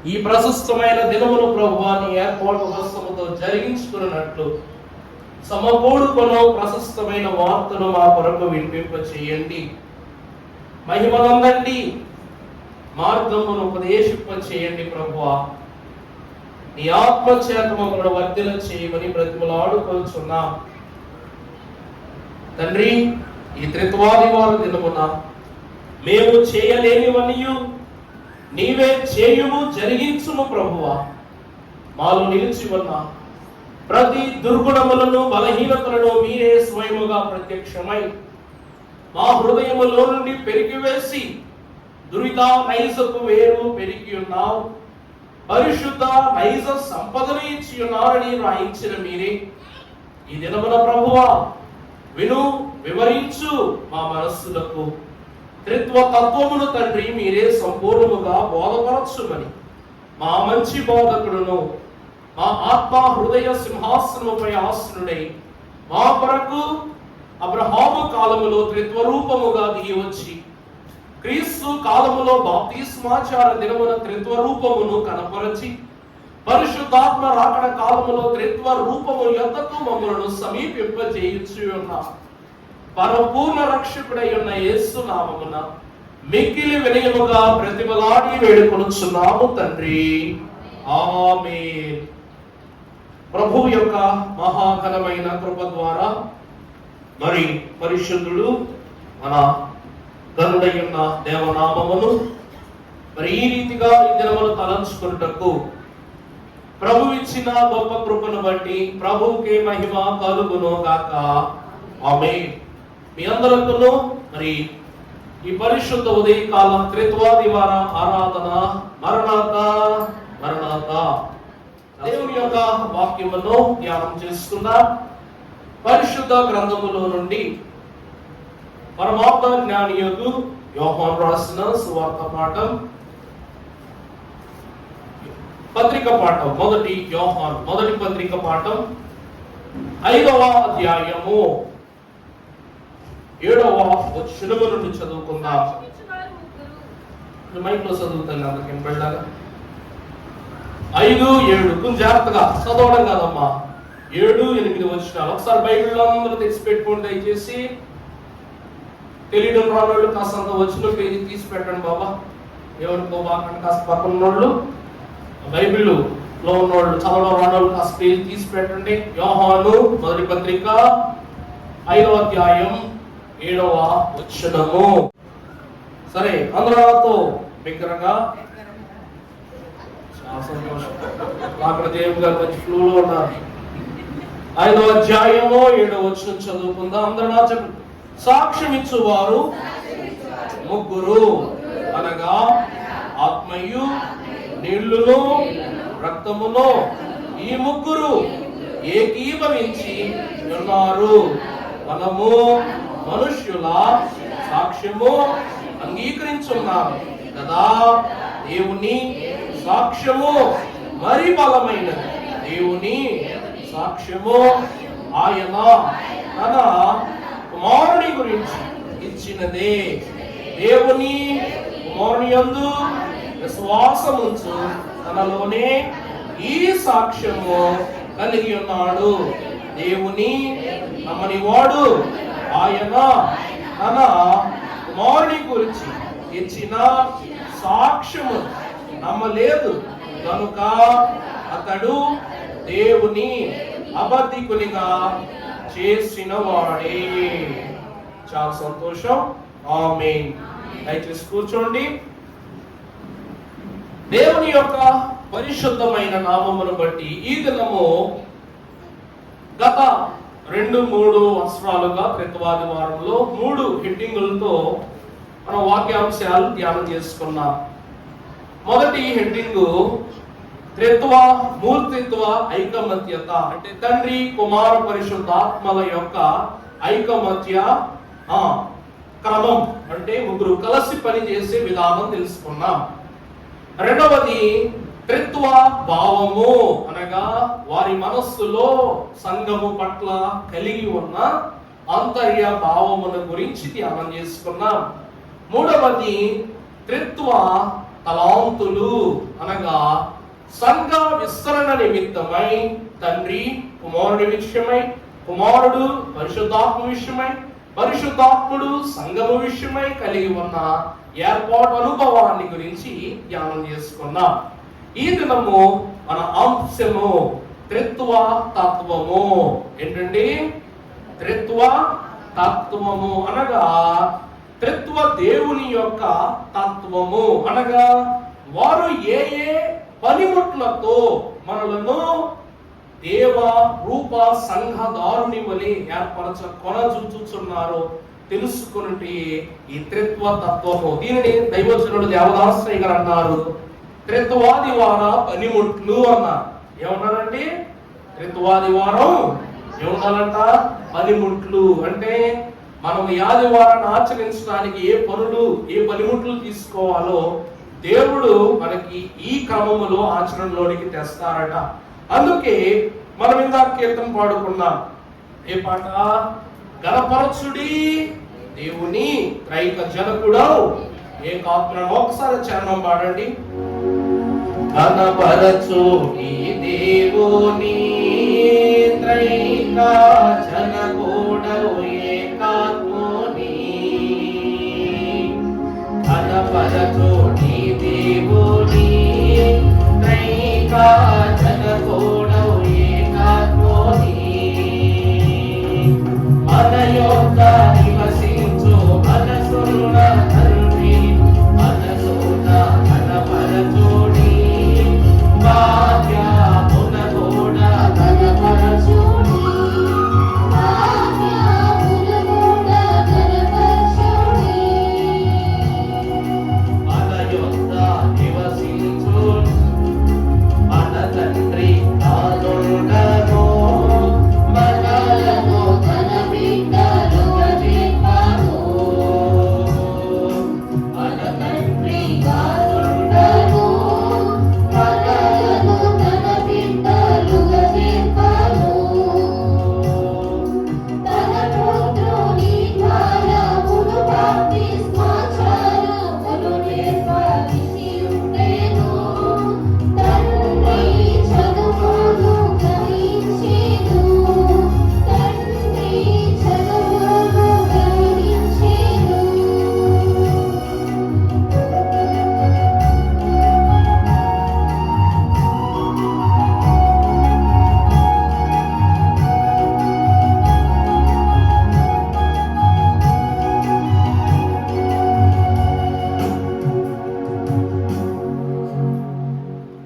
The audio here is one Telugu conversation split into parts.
ఈ ప్రశస్తమైన దినమును ప్రభువా నీ ఏర్పాటు హస్తముతో జరిగించుకున్నట్లు సమకూడుకొను ప్రశస్తమైన వార్తను మా కొరకు వినిపింప చేయండి. మహిమనందండి, మార్గమును ఉపదేశింప చేయండి ప్రభువా. నీ ఆత్మ చేత మమ్మల్ని వర్ధిల్ల చేయమని బ్రతిమలాడుకొనుచున్నాం తండ్రి. ఈ త్రిత్వాదివార దినమున మేము చేయలేనివనియు నీవే చేయుము, జరిగించుము ప్రభువా. మాలో నిలిచి ఉన్న ప్రతి దుర్గుణములను బలహీనతలను మీరే స్వయముగా ప్రత్యక్షమై మా హృదయములో నుండి పెరిగివేసి దురిత నైజపు వేరు పెరిగి ఉన్నావు, పరిశుద్ధ నైజ సంపదను ఇచ్చి ఉన్నారని రాయించిన మీరే ఈ దినమున ప్రభువా విను, వివరించు మా మనస్సులకు త్రిత్వ తత్వమును తండ్రి మీరే సంపూర్ణముగా బోధపరచుమని మా మంచి బోధకుడును మా ఆత్మ హృదయ సింహాసనముపై ఆసనుడై మా కొరకు అబ్రహాము కాలములో త్రిత్వ రూపముగా దిగి వచ్చి క్రీస్తు కాలములో బాప్తిస్మాచార దినమున త్రిత్వ రూపమును కనపరచి పరిశుద్ధాత్మ రాకడ కాలములో త్రిత్వ రూపము యొద్దకు మమ్మలను సమీపింపజేయుచు ఉన్న పరపూర్ణ రక్షకుడై ఉన్న యేసు నామమున మిక్కిలి వినయముగా ప్రతిమలాడి వేడుకొనుచున్నాము తండ్రి, ఆమేన్. ప్రభు యొక్క మహాఘనమైన కృప ద్వారా మరి పరిశుద్ధుడు మన ఘనుడై ఉన్న దేవనామమును మరి ఈ రీతిగా ఈ దినమును తలంచుకున్నటకు ప్రభు ఇచ్చిన గొప్ప కృపను బట్టి ప్రభువుకే మహిమ కలుగును గాక, ఆమేన్. మీ అందరికీ మరి ఈ పరిశుద్ధ ఉదయకాలం త్రిత్వాదివార ఆరాధన మరణాత మరణాత దేవుని యొక్క వాక్యమును ధ్యానం చేసుకుందాం. పరిశుద్ధ గ్రంథములో నుండి పరమాత్మ జ్ఞానియగు యోహాను రాసిన సువార్త పాఠం, పత్రిక పాఠం, మొదటి యోహాను మొదటి పత్రిక పాఠం 5వ అధ్యాయము 7వ వచనము నుండి చదువుకుందాం. మైక్ లో చదువుతాను అందరికి వినపడలాగా. 5, 7 కొంచెం జాగ్రత్తగా చదవడం కాదమ్మా. 7, 8 వచనాలు ఒకసారి బైబిల్లో అందరూ తెచ్చి పెట్టుకోండి దయచేసి. తెలియడం రానోళ్ళు కాస్తంత వచ్చిన పేజీ తీసి పెట్టండి బాబా. ఎవరికో బాగా కాస్త పక్కన ఉన్నోళ్ళు, బైబిల్ లో ఉన్నోళ్ళు, చదవడం రానోళ్ళు కాస్త పేజీ తీసి పెట్టండి. యోహాను మొదటి పత్రిక 5వ అధ్యాయం 7వ వచనము. సరే, అందరితో బిగ్గరగా. చాలా సంతోషం, అక్కడ దేవుడు గారు మంచి ఫ్లూలో ఉన్నారు. 5వ అధ్యాయము 7వ వచనం చదువుకుందాం. అందరూ నా చెప్పండి. సాక్ష్యం ఇచ్చువారు ముగ్గురు, అనగా ఆత్మయు నీళ్లును రక్తమును, ఈ ముగ్గురు ఏకీభవించి ఉన్నారు. మనము మనుష్యుల సాక్ష్యము అంగీకరించున్నాము కదా. దేవుని సాక్ష్యము మరి బలమైనది. దేవుని సాక్ష్యము ఆయన తన కుమారుని గురించి ఇచ్చినదే. దేవుని కుమారుని యందు విశ్వాసముంచు తనలోనే ఈ సాక్ష్యము కలిగి ఉన్నాడు. దేవుని నమ్మని వాడు ఆయన తన కుమారుని గురించి ఇచ్చిన సాక్ష్యము నమ్మలేదు కనుక అతడు దేవుని అబద్ధికునిగా చేసిన వాడే. చాలా సంతోషం, ఆమేన్. దయచేసి కూర్చోండి. దేవుని యొక్క పరిశుద్ధమైన నామమును బట్టి ఈ దినము గత 2-3 వత్సరాలుగా త్రిత్వాదివారంలో 3 హెడ్డింగులతో మనం వాక్యాంశాలు ధ్యానం చేసుకున్నాం. మొదటి హెడ్డింగ్ త్రిత్వ మూర్తిత్వ ఐకమత్యత, అంటే తండ్రి కుమార పరిశుద్ధాత్మల యొక్క ఐకమత్య క్రమం, అంటే ముగ్గురు కలిసి పనిచేసే విధానం తెలుసుకున్నాం. రెండవది త్రిత్వ భావము, అనగా వారి మనస్సులో సంఘము పట్ల కలిగి ఉన్న ఆంతర్య భావముల గురించి ధ్యానం చేసుకున్నాం. మూడవది త్రిత్వ తలాంతులు అనగా సంఘ విస్తరణ నిమిత్తమై తండ్రి కుమారుడి విషయమై, కుమారుడు పరిశుద్ధాత్మ విషయమై, పరిశుద్ధాత్ముడు సంఘము విషయమై కలిగి ఉన్న ఏర్పాటు అనుభవాన్ని గురించి ధ్యానం చేసుకున్నాం. ఈ దినము మన అంశము త్రిత్వ తత్వము. ఏంటండి? త్రిత్వ తత్వము అనగా త్రిత్వ దేవుని యొక్క తత్వము అనగా వారు ఏ ఏ పనిముట్లతో మనలను దేవ రూప సంఘదారుని వలె కొనజుచ్చుచున్నారో తెలుసుకున్నట్టు ఈ త్రిత్వ తత్వము. దీనిని దైవజనుడు దేవదాసయ్య గారు అన్నారు, త్రిత్వాది వార పనిముట్లు అన్నారు. ఏమన్నారండి? త్రిత్వాది వారం ఏమన్నారంట? పనిముట్లు. అంటే మనం ఈ ఆదివారాన్ని ఆచరించడానికి ఏ పనులు, ఏ పనిముట్లు తీసుకోవాలో దేవుడు మనకి ఈ క్రమములో ఆచరణలోనికి తెస్తారట. అందుకే మనం ఇందాక కీర్తన పాడుకున్నాం. ఏ పాట? గణపరచుడి దేవుని త్రైక జనకుడవు ఏకాత్మను. ఒకసారి చరణం పాడండి. గణపరచుడి దేవుని త్రైక జనకుడవు ఏకాత్మని. గణపరచుడి దేవుని త్రైక జనకుడవు ఏకాత్మని. మన యొక్క నివసించు మనసున్న తండ్రి మనసున్న గణపరచుడి భాగ్యమున కూడా గణపరచుడి. మన యొక్క నివసించు మన తండ్రి కానుండను మనలను తన బిడ్డలుగా చేయును. మన తండ్రి కానుండను మనలను తన బిడ్డలుగా చేయును. తన పుత్రుని ద్వారా మును బాప్తిస్మాచారమును నిర్వహించి ఉండెను. తండ్రి చదువును గ్రహించెను. తండ్రి చదువును గ్రహించెను.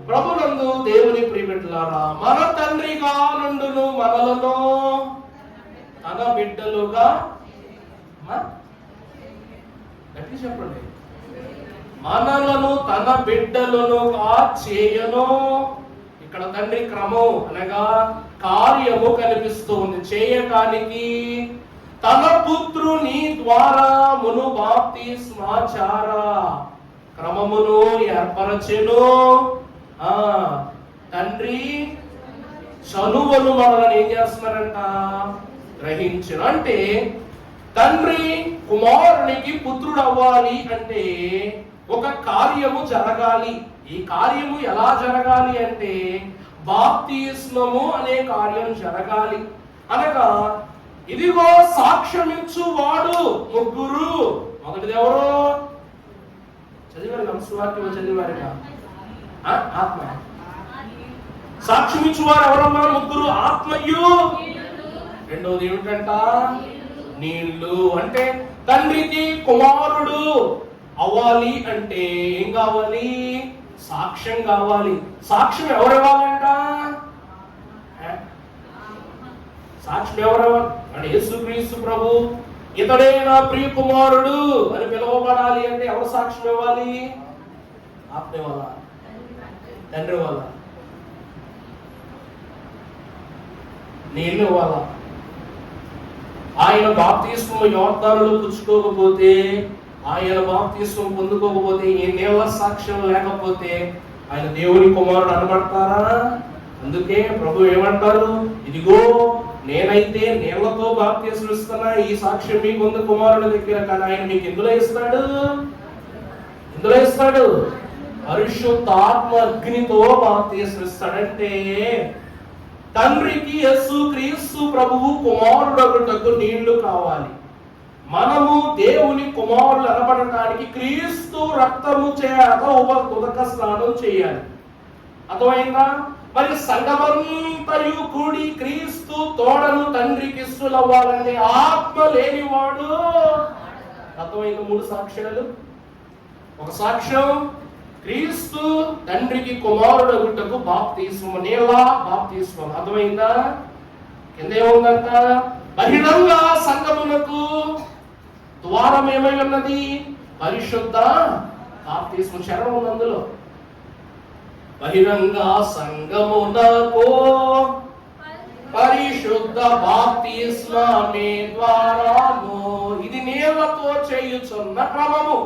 ప్రభునందు దేవుని ప్రియబిడ్డలారా, మన తండ్రిగా నుండును మనలను తన బిడ్డలుగా గట్టి చెప్పండి. మనలను తన బిడ్డలుగా చేయను. ఇక్కడ తండ్రి క్రమం అనగా కార్యము కనిపిస్తూ ఉంది. చేయటానికి తన పుత్రుని ద్వారా మును బాప్తిస్మాచార క్రమమును ఏర్పరచెను. తండ్రి చనువును మనల్ని ఏం చేస్తున్నారంట? గ్రహించను. అంటే తండ్రి కుమారునికి పుత్రుడు అవ్వాలి అంటే ఒక కార్యము జరగాలి. ఈ కార్యము ఎలా జరగాలి అంటే బాప్తిస్మము అనే కార్యం జరగాలి. అనగా ఇదిగో సాక్ష్యమిచ్చు వాడు ముగ్గురు. మొదటిది ఎవరు? చదివారు కంసువాక్యం చదివారుగా ఆత్మ. సాక్ష్యమిచ్చువారు ఎవరన్నా? ముగ్గురు ఆత్మయు. రెండవది ఏమిటంట? నీళ్లు. అంటే తండ్రికి కుమారుడు అవ్వాలి అంటే ఏం కావాలి? సాక్ష్యం కావాలి. సాక్ష్యం ఎవరు ఇవ్వాలంట? సాక్ష్యం ఎవరు? అంటే యేసుక్రీస్తు ప్రభు ఇతడే నా ప్రియ కుమారుడు అని పిలువబడాలి అంటే ఎవరు సాక్ష్యం ఇవ్వాలి? ఆత్మ వల్ల, తండ్రి వల్ల, నీళ్ళు వల్ల. ఆయన బాప్తిస్మము యోర్దానులో పుచ్చుకోకపోతే, ఆయన బాప్తిస్మం పొందుకోకపోతే, ఈ నీళ్ళ సాక్ష్యం లేకపోతే ఆయన దేవుని కుమారుడు అనబడతారా? అందుకే ప్రభు ఏమంటారు? ఇదిగో నేనైతే నీళ్లతో బాప్తిస్మం ఇస్తున్నా, ఈ సాక్ష్యం మీకు ఉంది కుమారుడి దగ్గర, కానీ ఆయన మీకు ఎందులో ఇస్తాడు? ఎందులో ఇస్తాడు? పరిశుద్ధాత్మ అగ్నితో బాప్తిస్మం ఇస్తాడంటే తండ్రికి యేసు క్రీస్తు ప్రభువు కుమారుడగుటకు నీళ్లు కావాలి. మనము దేవుని కుమారులు అనబడటానికి క్రీస్తు రక్తము చేత ఉదక స్నానం చేయాలి. అర్థమైందా? మరి సంగమంతయు కూడి క్రీస్తు తోడను తండ్రికి ఇష్టలవ్వాలంటే ఆత్మ లేనివాడు. అర్థమైన 3 సాక్ష్యాలు. ఒక సాక్ష్యం క్రీస్తు తండ్రికి కుమారుడు గుట్టకు బాప్తిస్మం, నీళ్ళ బాప్తిస్మం. అర్థమైందా? కింద ఏముందంట? బహిరంగ సంగమునకు ద్వారం ఏమై ఉన్నది? పరిశుద్ధ బాప్తిస్మం. శరణం ఉంది అందులో. బహిరంగ సంగమునకు పరిశుద్ధ బాప్తిస్మమే ద్వారము. ఇది నీళ్లతో చేయుచున్న క్రమము.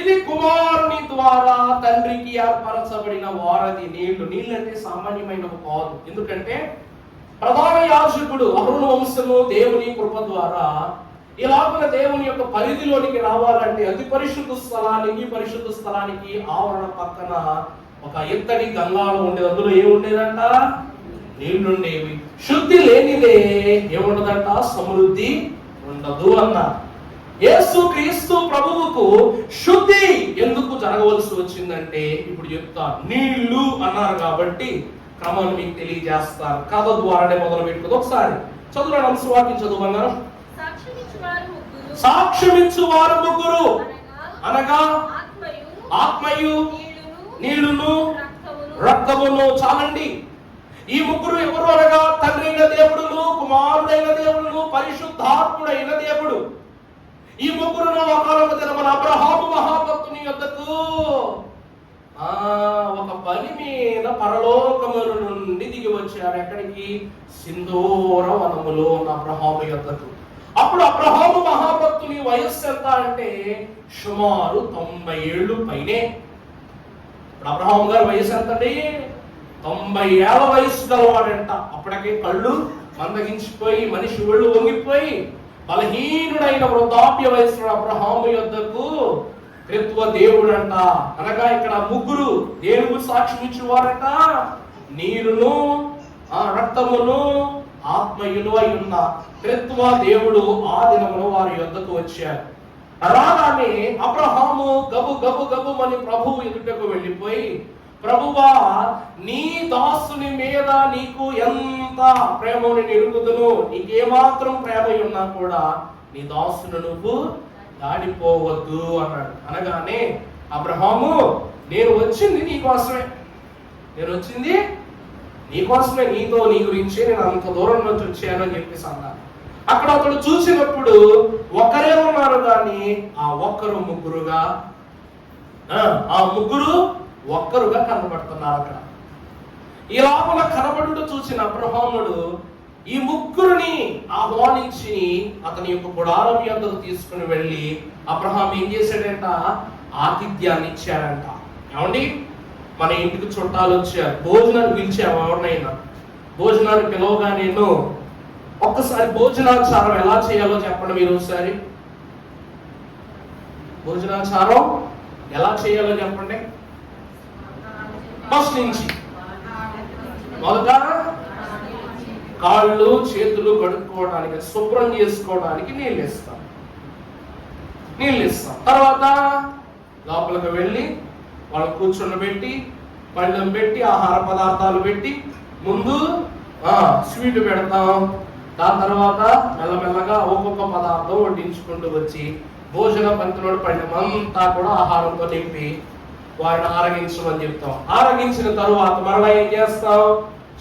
ఇది కుమారుని ద్వారా తండ్రికి ఏర్పరచబడిన వారధి. నీళ్ళు అంటే సామాన్యమైనవి కాదు. ఎందుకంటే ప్రధాన యాజకుడు అహరోను వంశము దేవుని కృప ద్వారా ఇలాగున దేవుని యొక్క పరిధిలోనికి రావాలంటే అతి పరిశుద్ధ స్థలానికి ఆవరణ పక్కన ఒక ఎత్తడి గంగాళం ఉండేది. అందులో ఏముండేదంట? నీళ్లుండేవి. శుద్ధి లేనిదే ఏముండదంట? సమృద్ధి ఉండదు అన్న. యేసు క్రీస్తు ప్రభువుకు శుద్ధి ఎందుకు జరగవలసి వచ్చిందంటే ఇప్పుడు చెప్తా. నీళ్లు అన్నారు కాబట్టి క్రమాన్ని మీకు తెలియజేస్తారు. కథ ద్వారానే మొదలు పెట్టుకుంది. ఒకసారి చదువురాడు అంశవాక్యం చదువుకున్నారు. సాక్ష్యమిచ్చు వారు ముగ్గురు అనగా ఆత్మయు నీళ్లును రక్తమును. చాలండి. ఈ ముగ్గురు ఎవరు అనగా తండ్రి అయిన దేవుడును, కుమారుడైన దేవుడును, పరిశుద్ధాత్ముడైన దేవుడు. ఈ ముగ్గురును ఒకనొక దినమున అబ్రహాము మహాభక్తుని యొద్దకు ఒక పని మీద పరలోకముల నుండి దిగి వచ్చారు. ఎక్కడికి? సింధూర వనములో ఉన్న అబ్రహాము యొద్దకు. అప్పుడు అబ్రహాము మహాభక్తుని వయస్సు ఎంత అంటే సుమారు 90 ఏళ్ళు పైనే. ఇప్పుడు అబ్రహాము గారి వయసు ఎంతండి? 90 ఏళ్ల వయస్సు గలవాడంట. అప్పటికే కళ్ళు మందగించిపోయి మనిషి ఒళ్ళు వంగిపోయి బలహీనుడైన వృద్ధాప్య వయసులో అబ్రహాము యొద్దకు త్రిత్వ దేవుడంట. అనగా ఇక్కడ ముగ్గురు దేవుడు సాక్ష్యం ఇచ్చేవారంట. నీరును రక్తమును ఆత్మయులు అయి ఉన్న త్రిత్వ దేవుడు ఆ దినములో వారి యొద్దకు వచ్చారు. రాగానే అబ్రహాము గబుమని ప్రభువు ఎదుటకు వెళ్ళిపోయి, ప్రభువా, నీ దాసుని మీద నీకు ఎంత ప్రేమని ఎరుగుదును, నీకేమాత్రం ప్రేమ ఉన్నా కూడా నీ దాసును నువ్వు దాడిపోవద్దు అన్నాడు. అనగానే అబ్రహాము, నేను వచ్చింది నీకోసమే, నీతో నీ గురించి నేను అంత దూరం నుంచి వచ్చాను అని చెప్పేసి అన్నాను. అక్కడ అతడు చూసినప్పుడు ఒకరే ఉన్నారు కానీ ఆ ఒక్కరు ముగ్గురుగా, ఆ ముగ్గురు ఒక్కరుగా కనబడుతున్నారు. అక్కడ ఈ లోపల కనబడుతూ చూసిన అబ్రహాముడు ఈ ముగ్గురిని ఆహ్వానించి అతని యొక్క గుడారం యొద్దకు తీసుకుని వెళ్ళి అబ్రహాం ఏం చేశాడంట? ఆతిథ్యాన్ని ఇచ్చాడంట. ఏమండి, మన ఇంటికి చుట్టాలు వచ్చారు, భోజనాన్ని పిలిచాము. ఎవరినైనా భోజనాన్ని పిలవగా నేను ఒక్కసారి భోజనాచారం ఎలా చేయాలో చెప్పండి మీరు ఒకసారి. భోజనాచారం ఎలా చేయాలో చెప్పండి. ఫస్ట్ నుంచి మొదట కాళ్ళు చేతులు కడుక్కోవడానికి, శుభ్రం చేసుకోవడానికి నీళ్ళు ఇస్తాం. తర్వాత లోపలికి వెళ్ళి వాళ్ళు కూర్చొని పళ్ళెం పెట్టి ఆహార పదార్థాలు పెట్టి ముందు స్వీట్ పెడతాం. దాని తర్వాత మెల్లమెల్లగా ఒక్కొక్క పదార్థం వడ్డించుకుంటూ వచ్చి భోజన పంక్తిలో పళ్ళెం అంతా కూడా ఆహారంతో నింపి వారిని ఆరగించమని చెప్తాం. ఆరగించిన తరువాత మరలా ఏం చేస్తాం?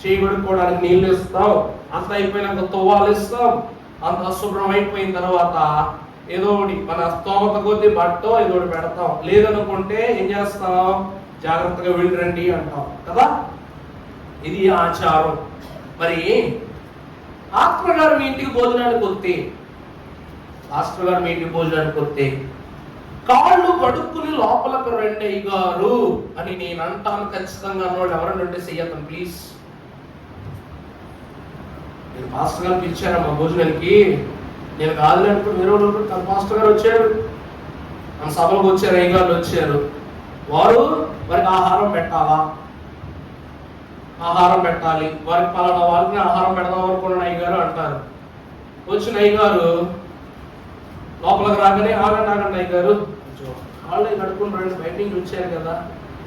చేయబడుకోవడానికి నీళ్ళు ఇస్తాం. అంత అయిపోయినాక తువ్వాలు ఇస్తాం. అంత శుభ్రం అయిపోయిన తర్వాత ఏదో ఒకటి మన స్తోమత కొద్ది బట్టో ఏదో ఒకటి పెడతాం. లేదనుకుంటే ఏం చేస్తాం? జాగ్రత్తగా వెళ్ళరండి అంటాం కదా. ఇది ఆచారం. మరి పాస్టర్ గారు మీ ఇంటికి భోజనానికి వస్తే కాళ్ళు కడుక్కుని లోపలకు రండి అయ్యగారు అని నేను అంటాను ఖచ్చితంగా. అన్నవాళ్ళు ఎవరైనా ఉంటే చెయ్యతాం ప్లీజ్. మీరు పాస్టర్ గారు పిలిచారా మా భోజనానికి? నేను కాదులే అనుకుని వేరే వాళ్ళు తన పాస్టర్ గారు వచ్చారు, మన సభలకు వచ్చారు, అయ్యగారు వచ్చారు. వారికి ఆహారం పెట్టాలి, వారికి పలానా వారికి ఆహారం పెడదాం అనుకున్న అయ్యగారు అంటారు. వచ్చిన అయ్యగారు లోపలికి రాగానే ఆగండి అయ్యగారు వాళ్ళే కడుక్కుని రండి, బయట నుంచి వచ్చారు కదా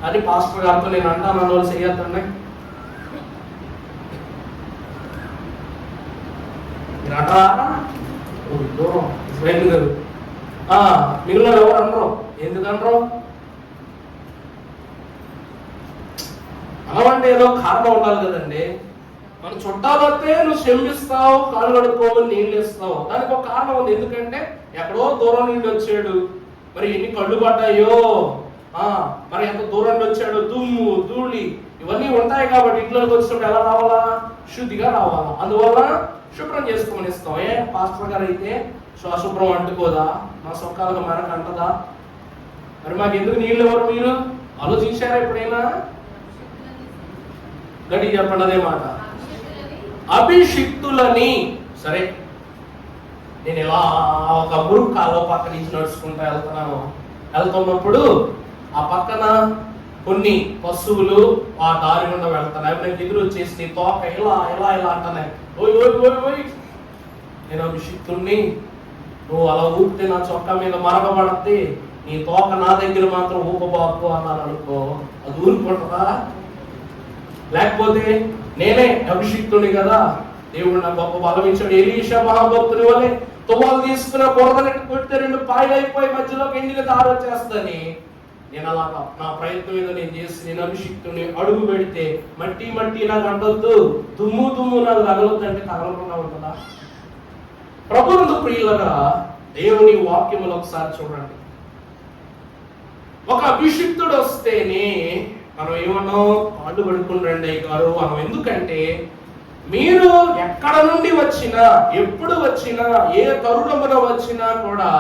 అని పాస్టర్ గారితో నేను అంటాను అన్న వాళ్ళు చెయ్యొద్దండి. మీరు అంటారా దూరం గారు మిగిలిన ఎవరు అనరు. ఎందుకంటారు? అలాంటి ఏదో కారణం ఉండాలి కదండి. మన చుట్టాలు వస్తే నువ్వు క్షమిస్తావు, కాళ్ళు కడుక్కోమని నీళ్ళు ఇస్తావు, దానికి ఒక కారణం ఉంది. ఎందుకంటే ఎక్కడో దూరం నుండి వచ్చాడు, మరి ఎన్ని కళ్ళు పడ్డాయో, మరి ఎంత దూరం నుండి వచ్చాడు, దుమ్ము ధూళి ఇవన్నీ ఉంటాయి కాబట్టి ఇంట్లోకి వచ్చినప్పుడు ఎలా రావాలా? శుద్ధిగా రావాలా. అందువల్ల శుభ్రం చేసుకోమని ఇస్తాం. పాస్టర్ గారు అయితే అశుభ్రం అంటుకోదా? మా సొక్కాలకు మనకు అంటదా? మరి మాకు ఎందుకు నీళ్ళు ఎవరు? మీరు ఆలోచించారా ఎప్పుడైనా? గట్టి చెప్పండి అదే మాట. అభిషిక్తులని. సరే, నేను ఇలా ఒక మురుగు కాలువ పక్క నుంచి నడుచుకుంటూ వెళ్తున్నప్పుడు ఆ పక్కన కొన్ని పశువులు ఆ దారి గుండా వెళ్తున్నాయి. నాకు ఎదురు వచ్చేసి తోక ఇలా ఇలా ఇలా అంటున్నాయి. ఓయ్ ఓయ్ ఓయ్ ఓయ్, నేను అభిషిక్తుడిని, నువ్వు అలా ఊపితే నా చొక్కా మీద మరగబడద్ది, నీ తోక నా దగ్గర మాత్రం ఊపబాకు అన్నాను అనుకో, అది ఊరుకుంటుందా? లేకపోతే నేనే అభిషిక్తుని కదా, దేవుడు నాకు గొప్ప బలం ఇచ్చాడు. ఎలీషా మహాభక్తుని వల్లే తువ్వాలు తీసుకున్న బురదనట్టు కొడితే 2 పాయలు అయిపోయి మధ్యలోకి ఎండిన దారి వచ్చేస్తని నేను అలాగా నా ప్రయత్నం ఏదో నేను చేసి నేను అభిషిక్తుని అడుగు పెడితే మట్టి నాకు అంటొద్దు, దుమ్ము నాకు తగలొద్దు అంటే తగలకుండా ఉంటుందా? ప్రభునందు ప్రియులరా, దేవుని వాక్యములు ఒకసారి చూడండి. ఒక అభిషిక్తుడు వస్తేనే మనం ఏమన్నాం? కాళ్ళు పడుకుని రండి గారు మనం. ఎందుకంటే మీరు ఎక్కడ నుండి వచ్చినా, ఎప్పుడు వచ్చినా, ఏ తరుణమున వచ్చినా కూడా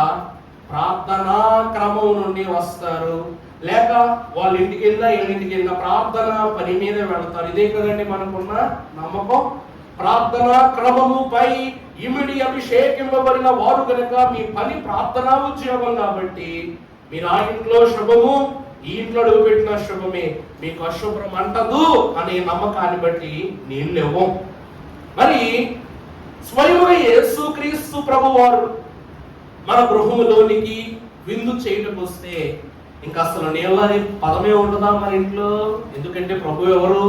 ప్రార్థనా క్రమం నుండి వస్తారు, లేక వాళ్ళ ఇంటికి వెళ్ళినా వీళ్ళింటికి వెళ్ళినా ప్రార్థన పని మీద వెళతారు. ఇదే కదండి మనకున్న నమ్మకం. ప్రార్థనా క్రమముపై ఇమిడి అభిషేకింపబడిన వారు కనుక మీ పని ప్రార్థనా ఉద్యోగం కాబట్టి మీరు ఆ ఇంట్లో శుభము, ఈ ఇంట్లో అడుగు పెట్టిన శుభమే, మీకు అశుభ్రం అంటదు అనే నమ్మకాన్ని బట్టి నీళ్ళేమో. మరి స్వయముగా యేసుక్రీస్తు ప్రభు వారు మన గృహములోనికి విందు చేయటకు వస్తే ఇంకా అసలు నీళ్ళ అనే పదమే ఉండదా మన ఇంట్లో? ఎందుకంటే ప్రభు ఎవరు?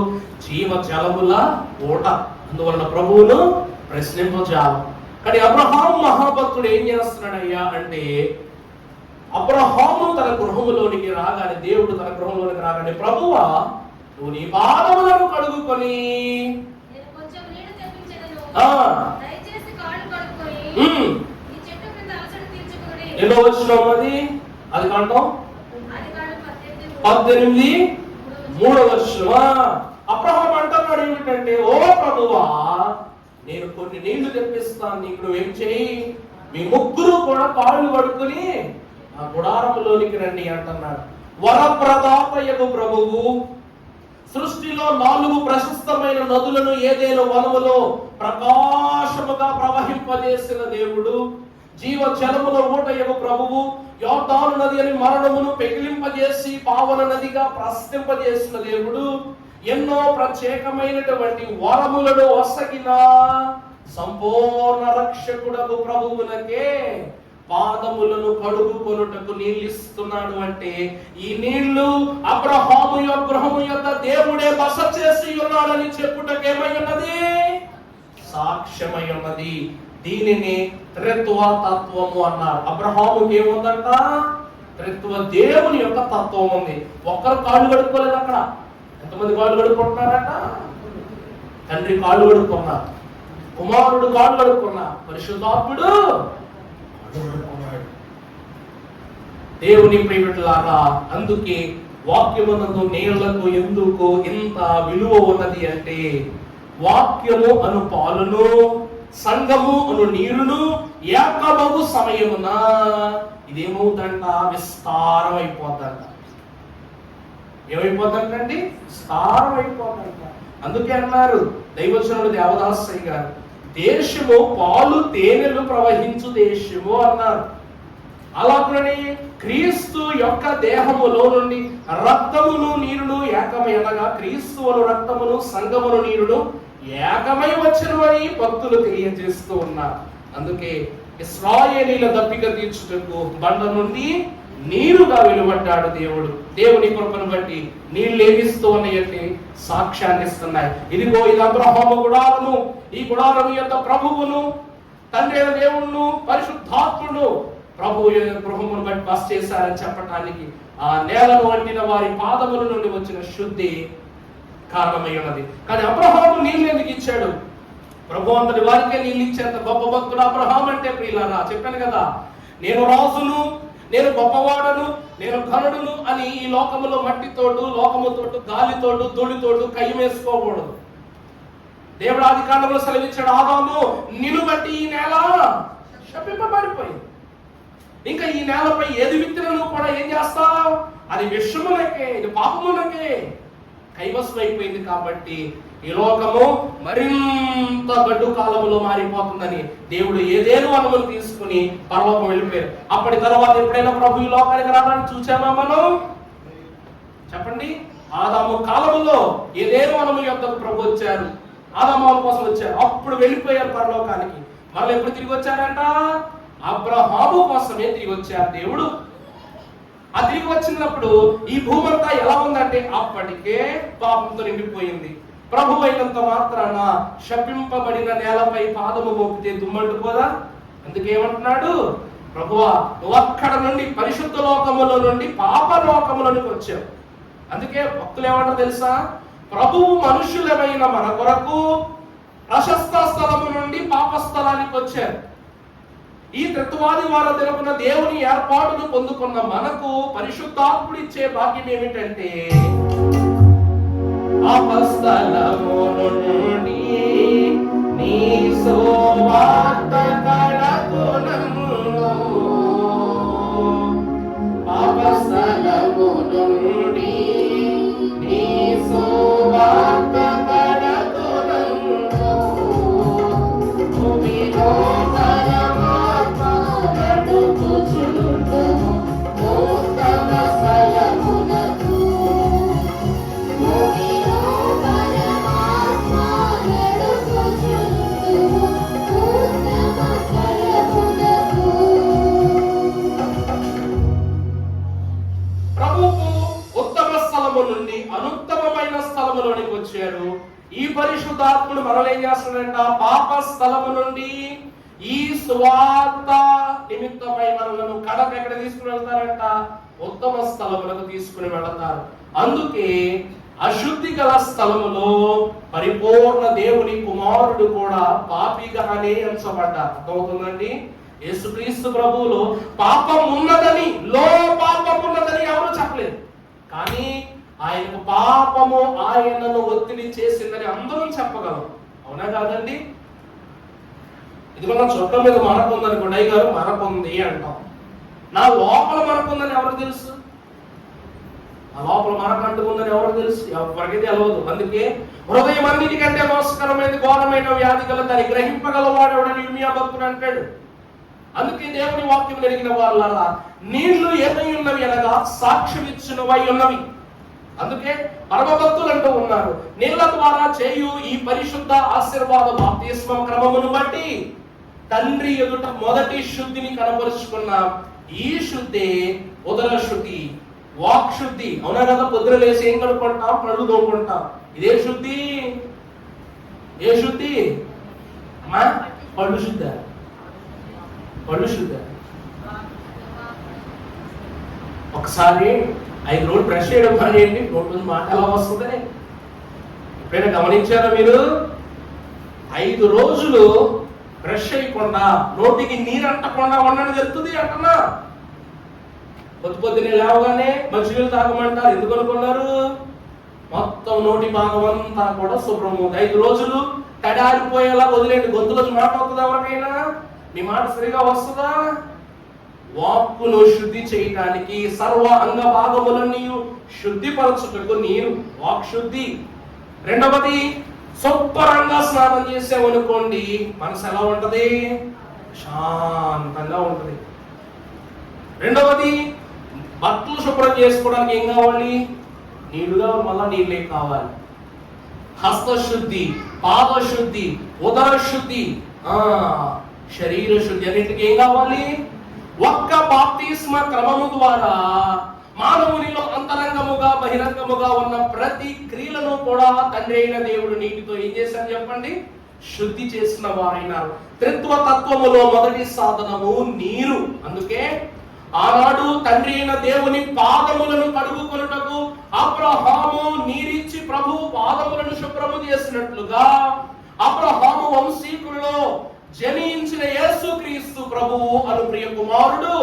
జీవ జలముల ఊట. అందువలన ప్రభువును ప్రశ్నింపజాలం. కానీ అబ్రహాము మహాభక్తుడు ఏం చేస్తున్నాడయ్యా అంటే, అబ్రహాము తన గృహములోనికి రాగానే, దేవుడు తన గృహంలోనికి రాగానే, ప్రభువా నువ్వు నీ పాదములను కడుగుకొని ఎన్నో వచ్చినాం అది కాండం 18:3 వర్షమా. అబ్రహాము అంటున్నాడు ఏమిటంటే, ఓ ప్రభువా నేను కొన్ని నీళ్లు తెప్పిస్తాను, నీకు నువ్వేం చేయి, మీ ముగ్గురు కూడా కాళ్ళు పడుకుని ఆ గుడారములోనికి రండి అంటున్నాడు. వరప్రదాతయగు ప్రభువు సృష్టిలో 4 ప్రశస్తమైన నదులను ఏదేను వనములో ప్రకాశముగా ప్రవహింపజేసిన దేవుడు, జీవ జలముల ఊటయగు ప్రభువు, యోర్దాను నది అని మరణమును పెకిలింపజేసి పావన నదిగా ప్రస్తింపజేసిన దేవుడు, ఎన్నో ప్రత్యేకమైనటువంటి వరములను వసగిన సంపూర్ణ రక్షకుడగు ప్రభువునకే పాదములను కడుగుకొనుటకు నీళ్ళు ఇస్తున్నాడు. అంటే ఈ నీళ్లు అబ్రహాము గృహము యొక్క దేవుడే బస చేసి ఉన్నాడని చెప్పుటకేమై ఉన్నది? సాక్ష్యమై ఉన్నది. దీనిని త్రిత్వ తత్వము అన్నారు. అబ్రహాముకి ఏముందంట? త్రిత్వ దేవుని యొక్క తత్వం ఉంది. ఒక్కరు కాళ్ళు కడుక్కోలేదు అక్కడ. ఎంతమంది కాళ్ళు కడుక్కుంటున్నారట? తండ్రి కాళ్ళు కడుక్కున్నారు, కుమారుడు కాళ్ళు కడుక్కున్నారు, పరిశుద్ధాత్ముడు కడుక్కున్నాడు. దేవుని ప్రియమిటులారా, అందుకే వాక్యమునందు నీళ్లకు ఎందుకు ఇంత విలువ ఉన్నది అంటే, వాక్యము అను పాలును సంఘము అను నీరును ఏకమగు సమయమున ఇదేమవుతుందంట? విస్తారం అయిపోతుందంట. ఏమైపోతుందండి? విస్తారం అయిపోతుందంట. అందుకే అన్నారు దైవజనుడు దేవదాసయ్య గారు, దేశము పాలు తేనెలు ప్రవహించు దేశము అన్నారు. అలాగనే క్రీస్తు యొక్క దేహములో నుండి రక్తమును నీరును ఏకమైనగా క్రీస్తువును రక్తమును సంగమును నీరును ఏకమై వచ్చును అని భక్తులు తెలియజేస్తూ ఉన్నారు. అందుకే ఇశ్రాయేలీల దప్పిక తీర్చుటకు బండ నుండి నీరుగా వెలువడ్డాడు దేవుడు. దేవుని కృపను బట్టి నీళ్ళు ఏమిస్తూ ఉన్నాయంటే సాక్ష్యాన్ని ఇస్తున్నాయి. ఇదిగో ఇది అబ్రహాము గుడారము, ఈ గుడారము యొక్క ప్రభువును తండ్రి అయిన దేవుణ్ణు పరిశుద్ధాత్ముడు ప్రభు గృహమును బట్టి బస చేశారని చెప్పటానికి ఆ నేలను వంటిన వారి పాదముల నుండి వచ్చిన శుద్ధి కారణమై ఉన్నది. కానీ అబ్రహాము నీళ్ళు ఎందుకు ఇచ్చాడు? ప్రభు అంతటి వారికే నీళ్ళు ఇచ్చేంత గొప్ప భక్తుడు అబ్రహాం అంటే ప్రియులారా, చెప్పాను కదా, నేను రాజును, నేను గొప్పవాడను, నేను ఘనుడును అని ఈ లోకములో మట్టితోడు, లోకముతోడు, గాలితోడు, ధూళితోడు కయ్యమేసుకోకూడదు. దేవుడు ఆది కాండంలో సెలవిచ్చాడు, ఆదాము నిన్ను బట్టి ఈ నేల శపింపబడిపోయింది. ఇంకా ఈ నేలపై ఏది విత్తినను కూడా ఏం చేస్తావు? అది విషములకే, ఇది పాపములకే కైవసం అయిపోయింది. కాబట్టి ఈ లోకము మరింత గడ్డు కాలములో మారిపోతుందని దేవుడు ఏదేను వనములు తీసుకుని పరలోకం వెళ్ళిపోయారు. అప్పటి తర్వాత ఎప్పుడైనా ప్రభు ఈ లోకానికి రావడానికి చూసామా మనం? చెప్పండి. ఆదాము కాలములో ఏదేను వనము యొద్దకు ప్రభు వచ్చారు, ఆదాము కోసం వచ్చారు, అప్పుడు వెళ్ళిపోయారు పరలోకానికి. మళ్ళీ ఎప్పుడు తిరిగి వచ్చారంట? అబ్రహాము కోసమే తిరిగి వచ్చారు దేవుడు. ఆ తిరిగి వచ్చినప్పుడు ఈ భూమంతా ఎలా ఉందంటే అప్పటికే పాపంతో నిండిపోయింది. ప్రభు అయినంత మాత్రాన శపింపబడిన నేలపై పాదము మోపితే దుమ్మంటుకోదా? అందుకేమంటున్నాడు, ప్రభువా నువ్వు అక్కడ నుండి పరిశుద్ధ లోకములో నుండి పాప లోకములోనికి వచ్చావు. అందుకే భక్తులు ఏమంటారు తెలుసా? ప్రభువు మనుషులమైన మన కొరకు ప్రశస్త స్థలము నుండి పాప స్థలానికి వచ్చారు. ఈ త్రిత్వాది వారు తెలుపున దేవుని ఏర్పాటును పొందుకున్న మనకు పరిశుద్ధాత్ముడు ఇచ్చే భాగ్యం ఏమిటంటే పాపస్థలము నుండి నీ సువార్త కడకునము, పాపస్థలము నుండి నీ సువార్త కడకునము, భూమిలో అనుత్తమమైన స్థలములోనికి వచ్చారు. ఈ పరిశుద్ధాత్ముడు మనల్ని ఏం చేస్తున్నాడంట? పాప స్థలము నుండి ఈ సువార్త నిమిత్తమై మనలను కడప ఎక్కడ తీసుకుని వెళ్తారంట? ఉత్తమ స్థలములకు తీసుకుని వెళతారు. అందుకే అశుద్ధి గల స్థలములో పరిపూర్ణ దేవుని కుమారుడు కూడా పాపిగానే ఎంచబడ్డారు. అర్థమవుతుందండి? యేసుక్రీస్తు ప్రభువులో పాపం ఉన్నదని, పాపం ఉన్నదని ఎవరు చెప్పలేదు. కానీ ఆయనకు పాపము ఆయనను ఒత్తిడి చేసిందని అందరూ చెప్పగలం. అవునా కాదండి? ఇదిగో నా చొక్క మీద మనకుందని గుండయ్య గారు మనకుంది అంటాం. నా లోపల మనకుందని ఎవరికి తెలుసు? ఆ లోపల మనకు అంటుకుందని ఎవరికి తెలుసు? ఎవరికి తెలియదు. అందుకే హృదయం అన్నిటికంటే మోసకరమైనది, ఘోరమైన వ్యాధి గల దాన్ని గ్రహింపగలవాడు ఎవడని ఇర్మియా భక్తుడు అంటాడు. అందుకే దేవుని వాక్యం ఎరిగిన వాళ్ళ నీళ్లు ఏమై ఉన్నవి అనగా సాక్ష్యమిచ్చినవై ఉన్నవి. అందుకే పరమభక్తులు అంటూ ఉన్నారు, నీళ్ల ద్వారా చేయు ఈ పరిశుద్ధ ఆశీర్వాద బాప్తిస్మం క్రమమును బట్టి తండ్రి ఎదుట మొదటి శుద్ధిని కనపరుచుకున్నాం. ఈ శుద్ధి ఉదర శుద్ధి, వాక్ శుద్ధి. అవునా కదా? పొద్దున లేసి ఏం కడుక్కుంటాం? పళ్ళు తోముకుంటాం. ఇదే శుద్ధి. ఏ శుద్ధి అమ్మా? పళ్ళు శుద్ధ, పళ్ళు శుద్ధ. ఒకసారి 5 రోజులు బ్రష్ చేయడం మానేయండి, నోటి మాట ఎలా వస్తుంది? ఎప్పుడైనా గమనించారా మీరు? 5 రోజులు బ్రష్ చేయకుండా, నోటికి నీరు అంటకుండా ఉండడం జరుగుతుంది అంటున్నా. పొద్దున్నే లేవగానే మంచినీళ్ళు తాగమంటారు. ఎందుకు అనుకున్నారు? మొత్తం నోటి భాగం అంతా కూడా శుభ్రము. 5 రోజులు తడారిపోయేలా వదిలేండి. గొంతులోకి మాట వస్తుందా? ఎవరికైనా మీ మాట సరిగా వస్తుందా? వాక్కును శుద్ధి చేయడానికి, సర్వ అంగ భాగములన్నీ శుద్ధిపరచుటకు నీరు, వాక్ శుద్ధి. రెండవది, శుభ్రంగా స్నానం చేసామనుకోండి, మనసు ఎలా ఉంటది? శాంతంగా ఉంటది. రెండవది, బట్టలు శుభ్రం చేసుకోవడానికి ఏం కావాలి? నీళ్లు కావాలి, మళ్ళా నీళ్ళే కావాలి. హస్తశుద్ధి, పాదశుద్ధి, ఉదర శుద్ధి, శరీర శుద్ధి అన్నిటికీ ఏం కావాలి? ఒక్క బాప్తిస్మ క్రమము ద్వారా మానవునిలో అంతరంగముగా బహిరంగముగా ఉన్న ప్రతి క్రియలను కూడా తండ్రి అయిన దేవుడు నీటితో ఏం చేశారు చెప్పండి? శుద్ధి చేసిన వారైనారు. త్రిత్వ తత్వములో మొదటి సాధనము నీరు. అందుకే ఆనాడు తండ్రి అయిన దేవుని పాదములను కడుగుకొనుటకు అబ్రహాము నీరిచ్చి ప్రభు పాదములను శుభ్రము చేసినట్లుగా అబ్రహాము వంశీకులలో జనించిన యేసుక్రీస్తు ప్రభువు అను ప్రియ కుమారుడు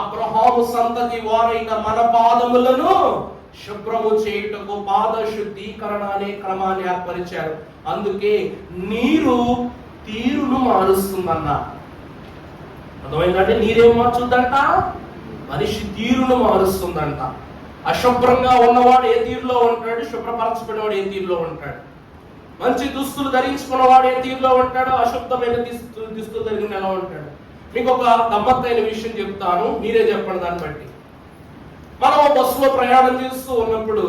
అబ్రహాము సంతతి వారైన మన పాదములను శుభ్రము చేయుటకు పాద శుద్ధీకరణ అనే క్రమాన్ని ఏర్పరిచారు. అందుకే నీరు తీరును మారుస్తుందన్న. అర్థమైందంటే నీరేం మార్చుద్దంట? మనిషి తీరును మారుస్తుందంట. అశుభ్రంగా ఉన్నవాడు ఏ తీరులో ఉంటాడు? శుభ్రపరచబడినవాడు ఏ తీరులో ఉంటాడు? మంచి దుస్తులు ధరించుకున్నవాడు ఏ తీరులో ఉంటాడు? అశుద్ధమైన దుస్తులు ధరించిన ఎలా ఉంటాడు? మీకు ఒక గమ్మత్తైన విషయం చెప్తాను, మీరే చెప్పండి దాన్ని బట్టి. మనం బస్సులో ప్రయాణం చేస్తూ ఉన్నప్పుడు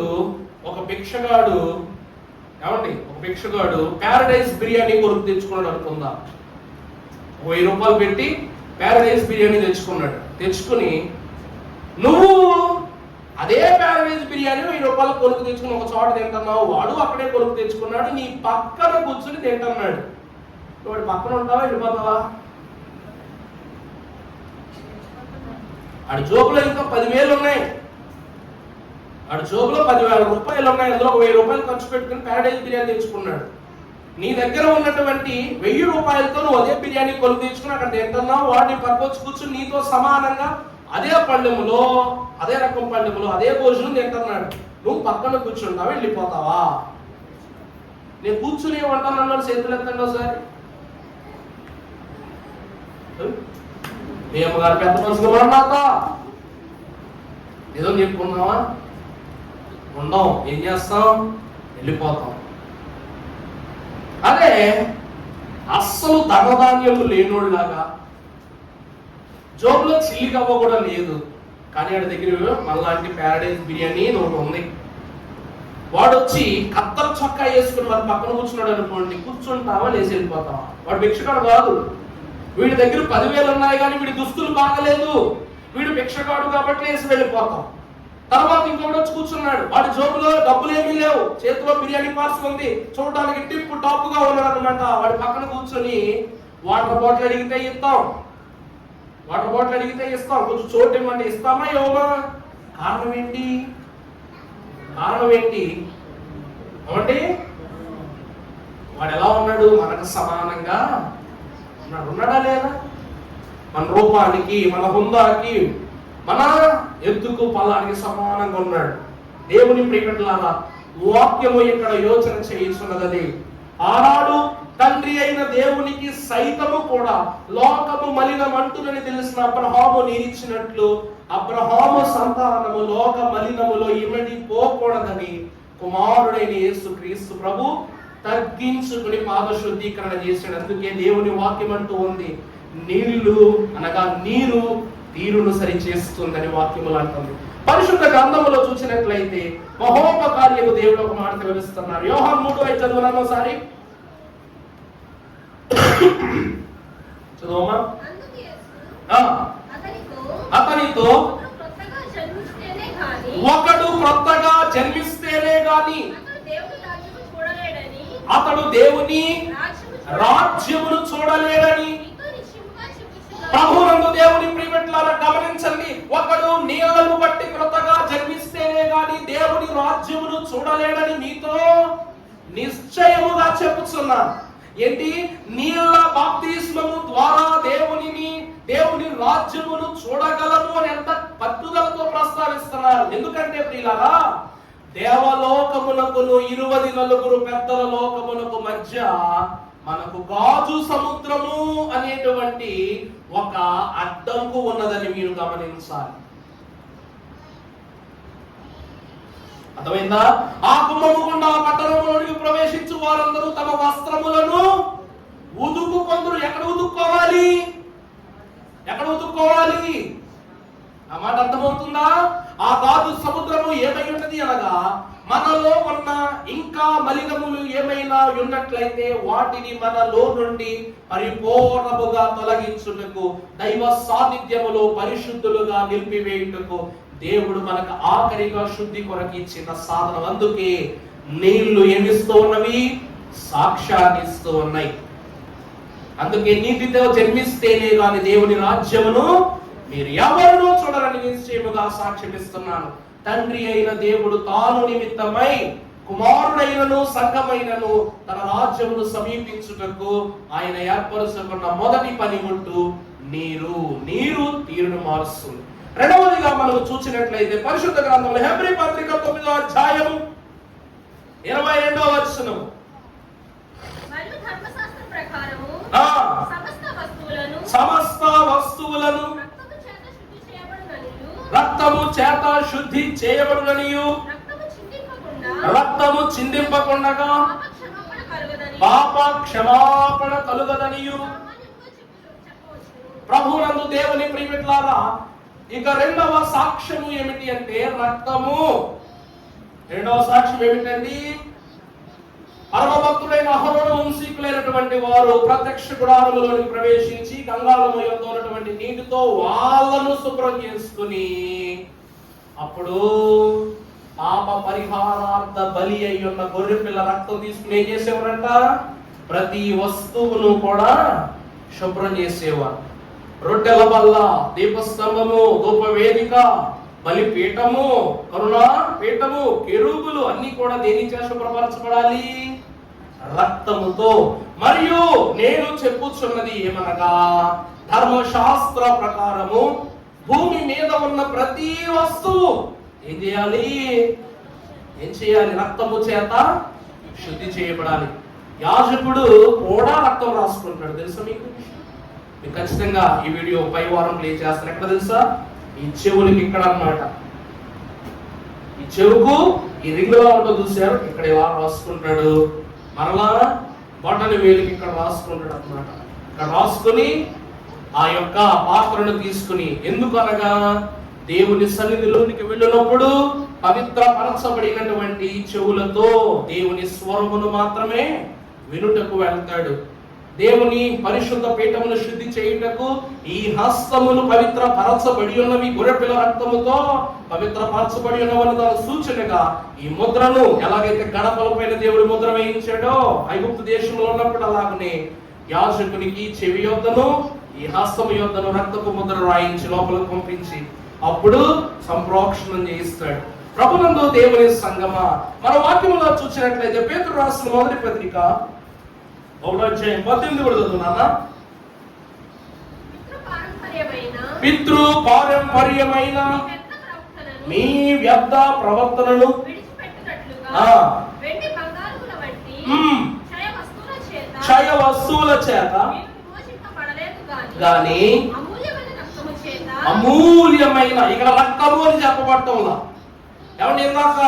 ఒక భిక్షగాడు ప్యారడైజ్ బిర్యానీ కొరకు తెచ్చుకున్నాడు అనుకుందాం. 1000 రూపాయలు పెట్టి ప్యారడైజ్ బిర్యానీ తెచ్చుకుని నువ్వు అదే ప్యారడైజ్ బిర్యానీ 1000 రూపాయలు కొరకు తెచ్చుకుని ఒక చోట తింటున్నావు, వాడు అక్కడే కొరకు తెచ్చుకున్నాడు, నీ పక్కన కూర్చుని తింటున్నాడు. వాడు పక్కన ఉంటావా, వెళ్ళిపోతావా? ఆడి జోబులో ఇంకా 10,000 ఉన్నాయి, ఆడి జోబులో 10,000 రూపాయలు ఉన్నాయి. అందులో 1000 రూపాయలు ఖర్చు పెట్టుకుని ప్యారడైజ్ బిర్యానీ తెచ్చుకున్నాడు. నీ దగ్గర ఉన్నటువంటి 1000 రూపాయలతో నువ్వు అదే బిర్యానీ కొనుక్కు తెచ్చుకుని అక్కడ తింటున్నావు. వాడిని పక్కకొచ్చి కూర్చుని నీతో సమానంగా అదే పళ్ళెములో, అదే రకం పళ్ళెములో అదే భోజనం తింటున్నాడు. నువ్వు పక్కన కూర్చుంటావా, వెళ్ళిపోతావా? నేను కూర్చుని ఏమంటాను? చేతులు ఎత్తండి ఒకసారి. మీ అమ్మగారు పెద్ద మనసుగా మాట్లాడతా ఏదో చెప్పుకున్నావా? ఉండం. ఏం చేస్తాం? వెళ్ళిపోతాం. అదే అస్సలు ధనధాన్యము లేనోళ్ళలాగా జోబులో చిల్లి కవ్వ కూడా లేదు, కానీ వాడి దగ్గర మనలాంటి ప్యారడైజ్ బిర్యానీ ఒకటి ఉంది. వాడు వచ్చి కత్తర చొక్కా వేసుకుని వాడి పక్కన కూర్చున్నాడు అనుకోండి, కూర్చుంటావా, లేచి వెళ్ళిపోతావా? వాడు భిక్షగాడు కాదు. వీడి దగ్గర 10,000 ఉన్నాయి కానీ వీడి దుస్తులు బాగలేదు, వీడు భిక్షగాడు కాబట్టి వేసి వెళ్ళిపోతాం. తర్వాత ఇంకొకటి వచ్చి కూర్చున్నాడు, వాడి జోబులో డబ్బులు ఏమీ లేవు, చేతిలో బిర్యానీ పార్సల్ ఉంది, చూడడానికి టిప్ టాప్ గా ఉన్నాడు అనమాట. వాడి పక్కన కూర్చొని వాటర్ బాటిల్ అడిగితే ఇస్తాం, కొంచెం చోటు ఇవ్వండి, ఇస్తామా ఇవ్వమా? కారణం ఏంటి? అవండి వాడు ఎలా ఉన్నాడు? మనకు సమానంగా ఉన్నాడా లేదా? మన రూపానికి, మన హుందాకి, మన ఎత్తుకు పల్లానికి సమానంగా ఉన్నాడు. దేవుని ప్రియలారా, వాక్యము ఇక్కడ యోచన చేయుచున్నది. ఆనాడు తండ్రి అయిన దేవునికి సైతము కూడా లోకము మలినమంటునని తెలిసిన అబ్రహాము నీరిచ్చినట్లు అబ్రహాము సంతానము లోక మలినములో ఇమిడిపోకూడదని కుమారుడైన యేసుక్రీస్తు ప్రభు తగ్గించుకుని పాద శుద్ధీకరణ చేశాడు. అందుకే దేవుని వాక్యం అంటూ ఉంది, నీళ్లు అనగా నీరు తీరును సరి చేస్తుందని వాక్యములు అంటుంది. పరిశుద్ధ గ్రంథములో చూసినట్లయితే మహోపకార్యము దేవుడు ఒక మాట వివరిస్తున్నారు. యోహాను 3:5 చదువునాను ఒకసారి. చదువమ్మా. అతనితో ఒకడు క్రొత్తగా జన్మిస్తేనే గాని అతడు దేవుని రాజ్యమును చూడలేడని ప్రభువునందు దేవుని ప్రియమిత్రులారా గమనించండి. ఒకడు నీళ్లను బట్టి క్రొత్తగా జన్మిస్తేనే గాని దేవుని రాజ్యమును చూడలేడని మీతో నిశ్చయముగా చెప్పుచున్నాను. ఏంటి? నీళ్ల బాప్తిస్మము ద్వారా దేవుని రాజ్యమును చూడగలము అని ఎంత పట్టుదలతో ప్రస్తావిస్తున్నారు. ఎందుకంటే ప్రియులారా, దేవలోకమునకును 24 పెద్దల లోకమునకు మధ్య మనకు గాజు సముద్రము అనేటువంటి ఒక అడ్డంకు ఉన్నదని మీరు గమనించాలి. అర్థమైందా? ఆ కుంభము గుండా పట్టణంలోనికి ప్రవేశించు వారందరూ తమ వస్త్రములను ఉదుకుకొందరు. ఎక్కడ ఉదుక్కోవాలి? మలినములు ఏమైనా ఉన్నట్లయితే వాటిని మనలో నుండి పరిపూర్ణముగా తొలగించుటకు, దైవ సాన్నిధ్యములో పరిశుద్ధులుగా నిలిపివేయుటకు దేవుడు మనకు ఆఖరిగా శుద్ధి కొరకు ఇచ్చిన సాధనం. అందుకే నీళ్లు ఏమిస్తూ ఉన్నవి? సాక్ష్యాన్ని ఇస్తూ ఉన్నాయి. అందుకే నీతితో జన్మిస్తేనే గాని దేవుని రాజ్యమును మీరు ఎవరినూ చూడరని నిశ్చయముగా సాక్ష్యం ఇస్తున్నాను. తండ్రి అయిన దేవుడు తాను నిమిత్తమై కుమారుడైనను సంఘమైనను తన రాజ్యమును సమీపించుటకు ఆయన ఏర్పరుచుకున్న మొదటి పనిముట్టు నీరు. నీరు తీరును మారుస్తుంది. రెండవదిగా మనం చూసినట్లయితే పరిశుద్ధ గ్రంథంలో హెబ్రీ పత్రిక 9వ అధ్యాయం 22వ వచనం, సమస్త వస్తువులను రక్తము చేత శుద్ధి చేయబడుననియు, రక్తము చిందింపకుండగా పాప క్షమాపణ కలుగదనియు. ప్రభువునందు దేవుని ప్రియమిత్రులారా, ఇక రెండవ సాక్ష్యము ఏమిటి అంటే రక్తము. రెండవ సాక్ష్యం ఏమిటండి? పరమభక్తుడైన అహరోను వంశీకులైనటువంటి వారు ప్రత్యక్ష గుడారములోకి ప్రవేశించి గంగాళము యొద్ద ఉన్నటువంటి నీటితో వాళ్ళను శుభ్రం చేసుకుని అప్పుడు పాప పరిహారార్థ బలి అయి ఉన్న గొర్రె పిల్ల రక్తం తీసుకుని ఏం చేసేవారంట? ప్రతి వస్తువును కూడా శుభ్రం చేసేవారు. రొట్టెల బల్ల, దీపస్తంభము, ధూపవేదిక, బలిపీఠము, కరుణా పీఠము, కెరూబులు అన్ని కూడా దేనిచే శుభ్రపరచబడాలి? రక్తముతో. మరియు నేను చెప్పుచున్నది ఏమనగా, ధర్మశాస్త్ర ప్రకారము భూమి మీద ఉన్న ప్రతి వస్తువు ఏం చేయాలి? రక్తము చేత శుద్ధి చేయబడాలి. యాజకుడు కూడా రక్తం రాసుకుంటాడు. తెలుసా మీకు ఖచ్చితంగా ఈ వీడియో పై వారం ప్లే చేస్తాను. ఎక్కడ తెలుసా? ఈ చెవులకి ఇక్కడ అన్నమాట. ఈ చెవుకు ఈ రింగులో ఉంటుంది చూసారు, ఇక్కడ ఇలా రాసుకుంటాడు. మరలా బొటన వేలికి ఇక్కడ రాసుకుంటాడు అన్నమాట. ఇక్కడ రాసుకుని ఆ యొక్క పాత్రను తీసుకుని, ఎందుకనగా దేవుని సన్నిధిలోనికి వెళ్ళినప్పుడు పవిత్ర పరచబడినటువంటి చెవులతో దేవుని స్వరమును మాత్రమే వినుటకు వెళ్తాడు. దేవుని పరిశుద్ధ పీఠమును శుద్ధి చేయుటకు ఈ హస్తములు పవిత్ర పరచబడి ఉన్నవి గొర్రెపిల్ల రక్తముతో పవిత్ర పరచబడి ఉన్నవని దాని సూచనగా ఈ ముద్రను ఎలాగైతే గడపల పైన దేవుడి ముద్ర వేయించాడో ఐగుప్తు దేశంలో ఉన్నప్పుడు, అలాగనే యాజకునికి చెవి యొద్దను ఈ హస్తము యొద్దను రక్తపు ముద్ర రాయించి లోపలికి పంపించి అప్పుడు సంప్రోక్షణం చేయిస్తాడు. ప్రభునందు దేవుని సంగమా, మన వాక్యంలో చూసినట్లయితే పేతురు రాసిన మొదటి పత్రిక 1వ అధ్యాయం 18 కూడా చదువునా? పితృ పారంపర్యమైన మీ వ్యర్థ ప్రవర్తనను క్షయ వస్తువుల చేత గాని అమూల్యమైన, ఇక్కడ రక్తము అని చెప్పబడటంలా. ఏమంటే ఇందాక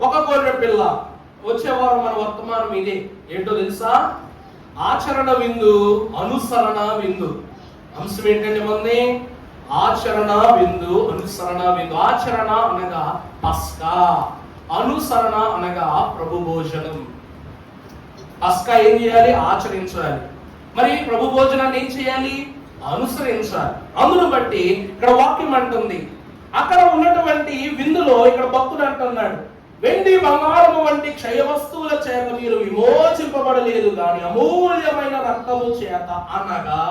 ఒక గొర్రె పిల్ల, వచ్చేవారు మన వర్తమానం ఇదే. ఏంటో తెలుసా? ఆచరణ విందు, అనుసరణ విందు. అంశం ఏంటంటే మంది? ఆచరణ విందు, అనుసరణ విందు. ఆచరణ అనగా పస్కా, అనుసరణ అనగా ప్రభు భోజనం. పస్కా ఏం చేయాలి? ఆచరించాలి. మరి ప్రభు భోజనాన్ని ఏం చేయాలి? అనుసరించాలి. అందును బట్టి ఇక్కడ వాక్యం అంటుంది, అక్కడ ఉన్నటువంటి విందులో ఇక్కడ భక్తుడు అంటున్నాడు, వెండి బంగారము వంటి క్షయ వస్తువుల చేత మీరు విమోచింపబడలేదు కానీ అమూల్యమైన రక్తము చేత, అనగా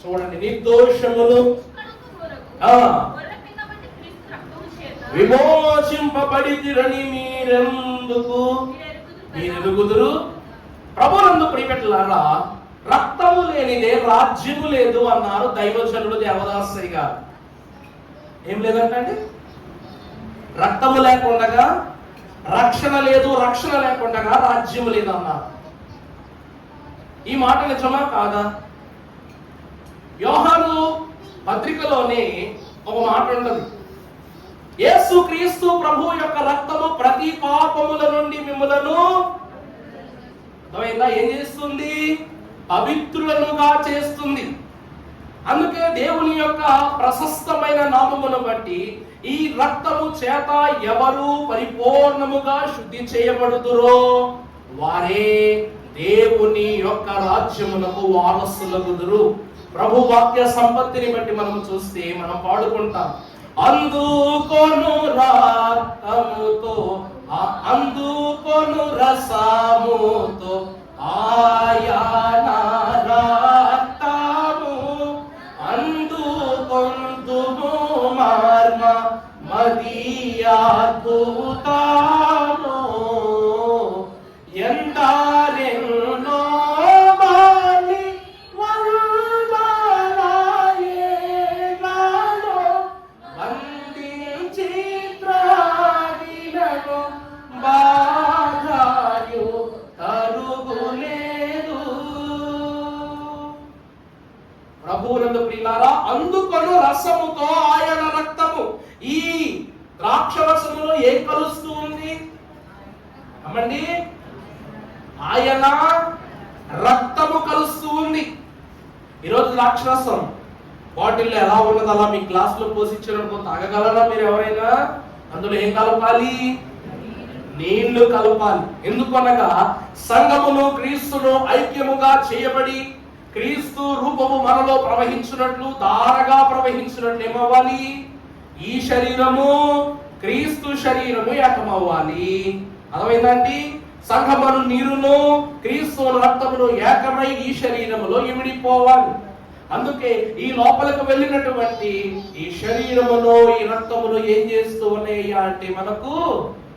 చూడండి, నిర్దోషమును విమోచింపబడితిరని మీరెరుగుదురు. ప్రభునందు ప్రియపెట్టలారా, రక్తము లేనిదే రాజ్యము లేదు అన్నారు దైవజనుడు దేవదాసరి గారు. ఏం లేదంటే రక్తము లేకుండా రక్షణ లేదు, రక్షణ లేకుండా రాజ్యము లేదు అన్నారు. ఈ మాట నిజమా కాదా? యోహాను పత్రికలోనే ఒక మాట ఉంటుంది, యేసు క్రీస్తు ప్రభు యొక్క రక్తము ప్రతి పాపముల నుండి మిమ్ములను ఏం చేస్తుంది? పవిత్రులనుగా చేస్తుంది. అందుకే దేవుని యొక్క ప్రశస్తమైన నామమును బట్టి ఈ రక్తము చేత ఎవరు పరిపూర్ణముగా శుద్ధి చేయబడుదురో వారే దేవుని యొక్క రాజ్యమునకు వారసులగుదురు. ప్రభు వాక్య సంపత్తిని బట్టి మనం చూస్తే మనం పాడుకుంటాం, అందుకొను రక్తముతో అందుకొను రసముతో ఆయన రక్తము అందుకొందుము మర్మ మదియాద్భుతము ఎందరెన్నో బాలి వందనాయేనాడో వందించి త్రాగినను బాధయు తరుగులేదు. ప్రభువునందు ప్రియులారా, అందుకొను రసముతో ఆయన రక్తము. ఈ ద్రాక్షరసములో ఏం కలుస్తూ ఉంది అమ్మండి? ఆయన రక్తము కలుస్తూ ఉంది. ఈరోజు ద్రాక్షరసం బాటిల్లో ఎలా ఉన్నది అలా మీ గ్లాసులో పోసిచ్చినప్పుడు తాగగలరా మీరు ఎవరైనా? అందులో ఏం కలపాలి? నీళ్లు కలపాలి. ఎందుకనగా సంఘమును క్రీస్తును ఐక్యముగా చేయబడి క్రీస్తు రూపము మనలో ప్రవహించినట్లు ధారగా ప్రవహించినట్లు ఏమవ్వాలి? ఈ శరీరము క్రీస్తు శరీరము ఏకమవ్వాలి. అర్థమైందండి? సంఘమును నీరును క్రీస్తు రక్తమును ఏకమై ఈ శరీరములో ఇమిడిపోవాలి. అందుకే ఈ లోపలికి వెళ్ళినటువంటి ఈ శరీరమును ఈ రక్తమును ఏం చేస్తూ ఉన్నాయి అంటే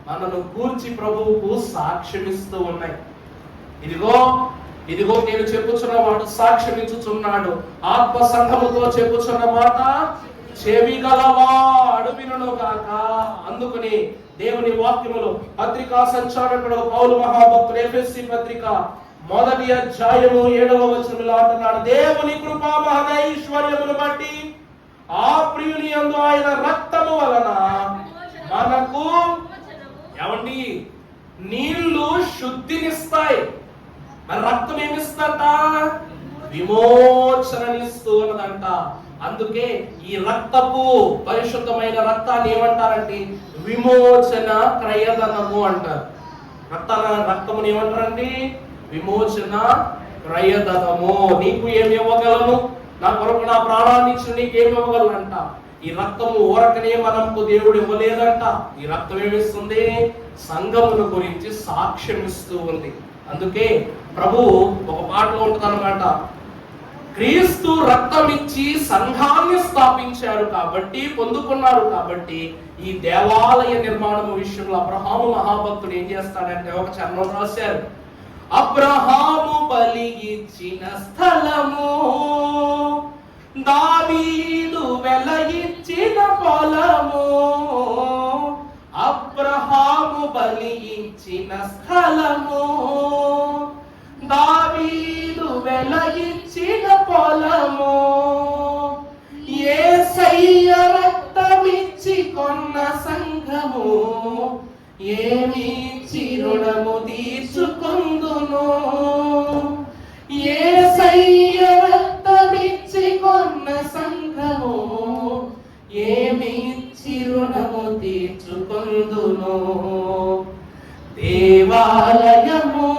మనను కూర్చి ప్రభువుకు సాక్ష్యమిస్తూ ఉన్నాయి. ఇదిగో ఇదిగో నేను చెప్పుచున్న వాడు సాక్ష్యమిచ్చుచున్నాడు. ఆత్మ సంఘముతో చెప్పుచున్న మాట చెవి గలవాడు వినును గాక. అందుకని దేవుని వాక్యములో పత్రికా సంచారకుడు పౌలు మహాభక్తుడు ఎఫెసీ పత్రిక 1వ అధ్యాయము 7వ వచనంలో అంటున్నాడు, దేవుని కృపా మహదైశ్వర్యమును బట్టి ఆ ప్రియుని యందు ఆయన రక్తము వలన మనకు ఏమండి నీళ్లు శుద్ధినిస్తాయి. మరి రక్తం ఏమిస్తంట? విమోచననిస్తూ ఉన్నదంట. అందుకే ఈ రక్తపు పరిశుద్ధమైన రక్తాన్ని ఏమంటారంటే విమోచన క్రయధనము అంటారు. రక్తముని ఏమంటారండి? విమోచన క్రయధనము. నీకు ఏమి ఇవ్వగలను? నా కొరకు నా ప్రాణాన్ని ఇచ్చి నీకేమి ఇవ్వగలను అంట. ఈ రక్తము ఊరకనే మనకు దేవుడు ఇవ్వలేదంట. ఈ రక్తం ఏమిస్తుంది? సంఘమును గురించి సాక్ష్యం ఇస్తూ ఉంది. అందుకే ప్రభు ఒక పాటలో ఉంటుంది అన్నమాట, క్రీస్తు రక్తం ఇచ్చి సంఘాన్ని స్థాపించారు కాబట్టి, పొందుకున్నారు కాబట్టి ఈ దేవాలయ నిర్మాణము విషయంలో అబ్రహాము మహాభక్తుడు ఏం చేస్తాడంటే ఒక చరణం రాశారు, అబ్రహాము బలి ఇచ్చిన స్థలము, దావీదు వెలయిచ్చిన పొలము, అబ్రహాము బలి ఇచ్చిన స్థలము, దావీదు వెలయిచ్చిన పొలము, యేసయ్య రక్తమిచ్చి కొన్న సంఘము, ఏమిచ్చి రుణము తీర్చుకొందును, యేసయ్య రక్తమిచ్చి కొన్న సంఘము, ఏమిచ్చి రుణము తీర్చుకొందును. దేవాలయము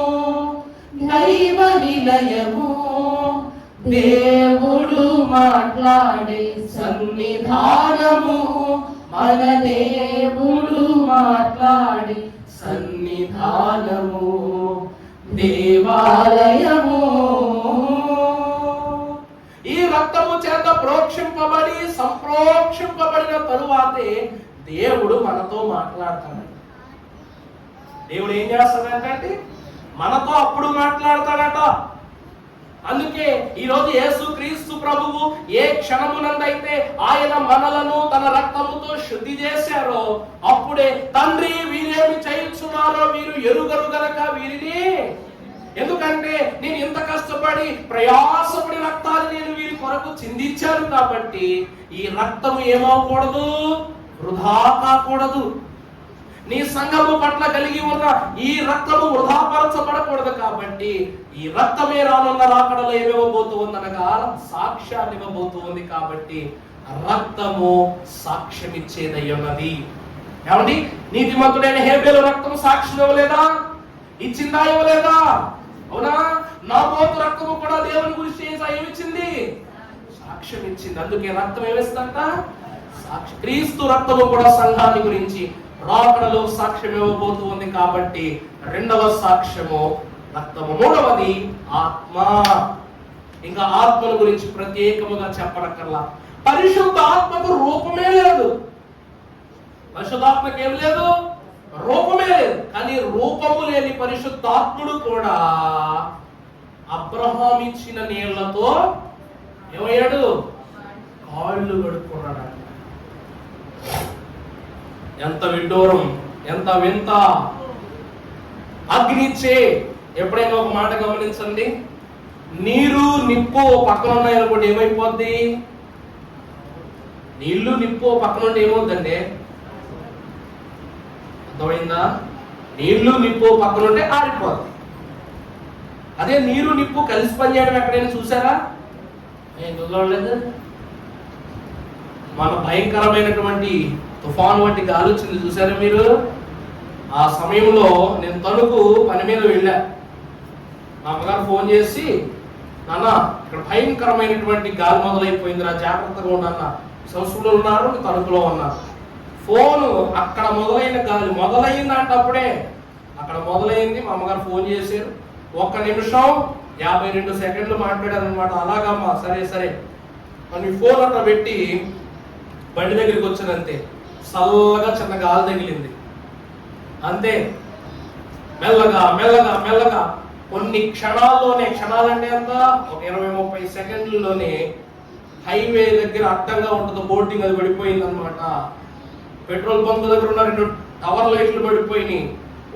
దైవ నిలయము, దేవుడు మాట్లాడే సన్నిధానము, మన దేవుడు మాట్లాడే సన్నిధానము, దేవాలయము. ఈ రక్తము చేత ప్రోక్షింపబడి సంప్రోక్షింపబడిన తరువాతే దేవుడు మనతో మాట్లాడతాడు. దేవుడు ఏం చేస్తాడంటే మనతో అప్పుడు మాట్లాడతాడట. అందుకే ఈరోజు యేసు క్రీస్తు ప్రభువు ఏ క్షణమునందైతే ఆయన మనలను తన రక్తముతో శుద్ధి చేశారో అప్పుడే తండ్రి వీరేమి చేయుచున్నారో వీరు ఎరుగరు గనక వీరిని, ఎందుకంటే నేను ఇంత కష్టపడి ప్రయాసపడి రక్తాన్ని నేను వీరి కొరకు చిందించాను కాబట్టి ఈ రక్తము ఏమవకూడదు, వృధా కాకూడదు. నీ సంఘము పట్ల కలిగి ఉన్న ఈ రక్తము వృధాపరచబడకూడదు. కాబట్టి ఈ రక్తమే రానున్న రాకడలో ఏమివ్వబోతూ ఉందనగా సాక్ష్యాన్ని ఇవ్వబోతూ ఉంది. కాబట్టి రక్తము సాక్ష్యం ఇచ్చేదై ఉన్నది. ఏమండి, నీతిమంతుడైన హేబేలు రక్తము సాక్ష్యం ఇవ్వలేదా? ఇచ్చిందా? ఇవ్వలేదా? అవునా? నాబోతు రక్తము కూడా దేవుని గురించి ఏమిచ్చింది? సాక్ష్యం ఇచ్చింది. అందుకే రక్తం ఏమిస్తుందంట? సాక్ష్యం. క్రీస్తు రక్తము కూడా సంఘాన్ని గురించి రాకడలో సాక్ష్యం ఇవ్వబోతూ ఉంది. కాబట్టి రెండవ సాక్ష్యము రక్తము. మూడవది ఆత్మ. ఇంకా ఆత్మల గురించి ప్రత్యేకముగా చెప్పనక్కర్లా. పరిశుద్ధ ఆత్మకు రూపమే లేదు. పరిశుద్ధాత్మకి ఏం లేదు? రూపమే లేదు. కానీ రూపము లేని పరిశుద్ధాత్ముడు కూడా అబ్రహాం ఇచ్చిన నీళ్లతో ఏమయ్యాడు? కాళ్ళు కడుక్కున్నాడు. ఎంత విడ్డూరం, ఎంత వింత! అగ్నిచ్చే. ఎప్పుడైనా ఒక మాట గమనించండి, నీరు నిప్పు పక్కన ఉన్నాయనుకోండి, ఏమైపోద్ది? నీళ్లు నిప్పు పక్కన ఉంటే ఏమవుతుందండి? అర్థమైందా? నీళ్లు నిప్పు పక్కన ఉంటే ఆరిపోద్ది. అదే నీరు నిప్పు కలిసి పనిచేయడం ఎక్కడైనా చూసారా? ఏం చూడలేదు. మన భయంకరమైనటువంటి తుఫాను వంటి గాలి వచ్చింది, చూసారా మీరు? ఆ సమయంలో నేను తణుకు పని మీద వెళ్ళా. మా అమ్మగారు ఫోన్ చేసి, నాన్న ఇక్కడ భయంకరమైనటువంటి గాలి మొదలైపోయిందిరా, జాగ్రత్తగా ఉండన్న. సంస్కృతిలో ఉన్నారు, తణుకులో ఉన్నారు. ఫోను అక్కడ మొదలైన గాలి మొదలైందంట. అప్పుడే అక్కడ మొదలైంది. మా అమ్మగారు ఫోన్ చేశారు. 1 నిమిషం 52 సెకండ్లు మాట్లాడారు అనమాట. అలాగమ్మా, సరే సరే అని ఫోన్ అట్లా పెట్టి బండి దగ్గరికి వచ్చానంతే. చల్లగా చిన్న గాలి తగిలింది అంతే. మెల్లగా మెల్లగా మెల్లగా కొన్ని క్షణాల్లోనే, క్షణాలంటే అంత ఒక 20-30 సెకండ్లలోనే హైవే దగ్గర అడ్డంగా ఉంటుంది బోర్డింగ్, అది పడిపోయింది అనమాట. పెట్రోల్ బంక్ దగ్గర ఉన్న 2 టవర్ లైట్లు పడిపోయినాయి.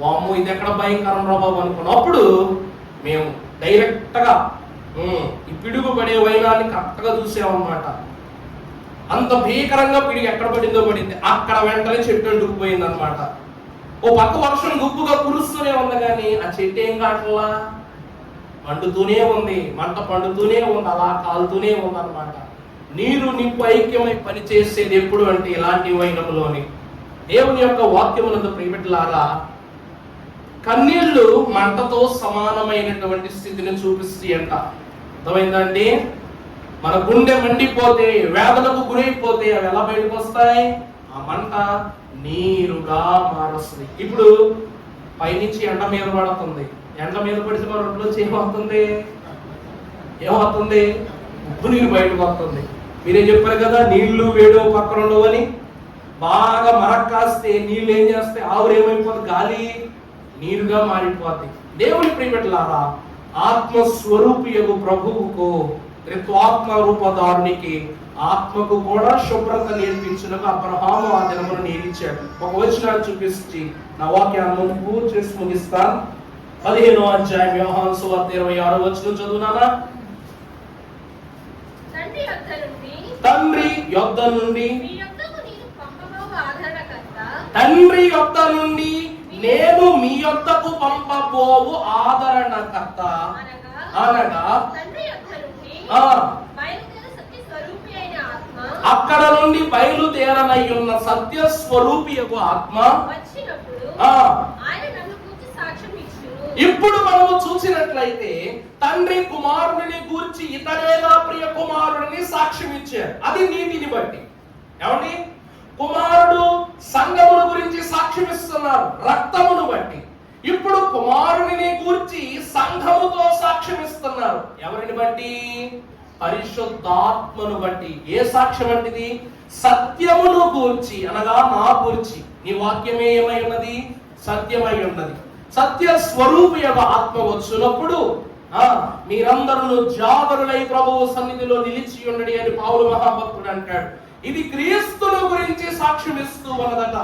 వామ్మో, ఇది ఎక్కడ భయంకరం రా బాబు అనుకున్నప్పుడు మేము డైరెక్ట్ గా ఈ పిడుగు పడే వైనాన్ని కరెక్ట్ గా చూసామన్నమాట. అంత భీకరంగా పిడుగు ఎక్కడ పడిందో పడింది. అక్కడ వెంటనే చెట్టు అంటుకుపోయింది అనమాట. ఓ పక్క వర్షం గుప్పుగా కురుస్తూనే ఉంది, కానీ ఆ చెట్టు ఏం కావట్లా, మండుతూనే ఉంది, మంట పండుతూనే ఉంది, అలా కాలుతూనే ఉంది అనమాట. నీరు నిప్పు ఐక్యమై పనిచేసేది ఎప్పుడు అంటే ఇలాంటి వైనములోని. దేవుని యొక్క వాక్యమునందు ప్రియబిడ్డలారా, కన్నీళ్లు మంటతో సమానమైనటువంటి స్థితిని చూపిస్తాయి అంట. అర్థమైందండి? మన గుండె మండిపోతే, వేదనకు గురైపోతే అవి ఎలా బయటకు వస్తాయి? ఆ మంట నీరుగా మారుస్తుంది. ఇప్పుడు పైనుంచి ఎండ మీద పడుతుంది. ఎండ మీద పడితే మన ఒంట్లోంచి ఏమవుతుంది? ఉప్పు నీరు బయటకు వస్తుంది. మీరే చెప్పారు కదా, నీళ్లు వేడో పక్కన ఉండవు అని. బాగా మరక్కాస్తే నీళ్ళు ఏం చేస్తాయి? ఆవురు ఏమైపోతుంది? గాలి నీరుగా మారిపోతుంది. దేవుని ప్రియబిడ్డలారా, ఆత్మస్వరూపియగు ప్రభువుకు, త్రిత్వాత్మ రూపధారునికి ఆత్మకు కూడా శుభ్రత నేర్పించుటకు అబ్రహాము ఆ దినమును నియమించాడు. ఒక వచనాన్ని చూపించి నా వాక్యాన్ని పూర్తి చేసి ముగిస్తాను. 15వ అధ్యాయం యోహాను సువార్త 26వ వచనం చదువునానా? తండ్రి యొద్ద నుండి నేను మీ యొద్దకు పంపబోవు ఆదరణకర్త అనగా అక్కడ నుండి బయలుదేరనయ్యున్న సత్య స్వరూపియగు ఆత్మ ఇప్పుడు మనము చూసినట్లయితే తండ్రి కుమారుడిని గూర్చి ఇతరేనా ప్రియ కుమారుడిని సాక్ష్యం ఇచ్చారు. అది నీతిని బట్టి. ఏమండి? కుమారుడు సంఘముల గురించి సాక్ష్యం ఇస్తున్నారు రక్తమును బట్టి. ఇప్పుడు కుమారుడిని గూర్చి సంఘముతో సాక్ష్యం ఇస్తున్నారు. ఎవరిని బట్టి? పరిశుద్ధాత్మను బట్టి. ఏ సాక్ష్యం అంటిది? సత్యమును గూర్చి, అనగా నా గూర్చి. నీ వాక్యమే ఏమై ఉన్నది? సత్యమై ఉన్నది. సత్య స్వరూపి యొక్క ఆత్మ వచ్చినప్పుడు మీరందరూ జాగరులై ప్రభువు సన్నిధిలో నిలిచి ఉండడి అని పౌలు మహాభక్తుడు అంటాడు. ఇది క్రీస్తుల గురించి సాక్ష్యం ఇస్తూ ఉన్నదట.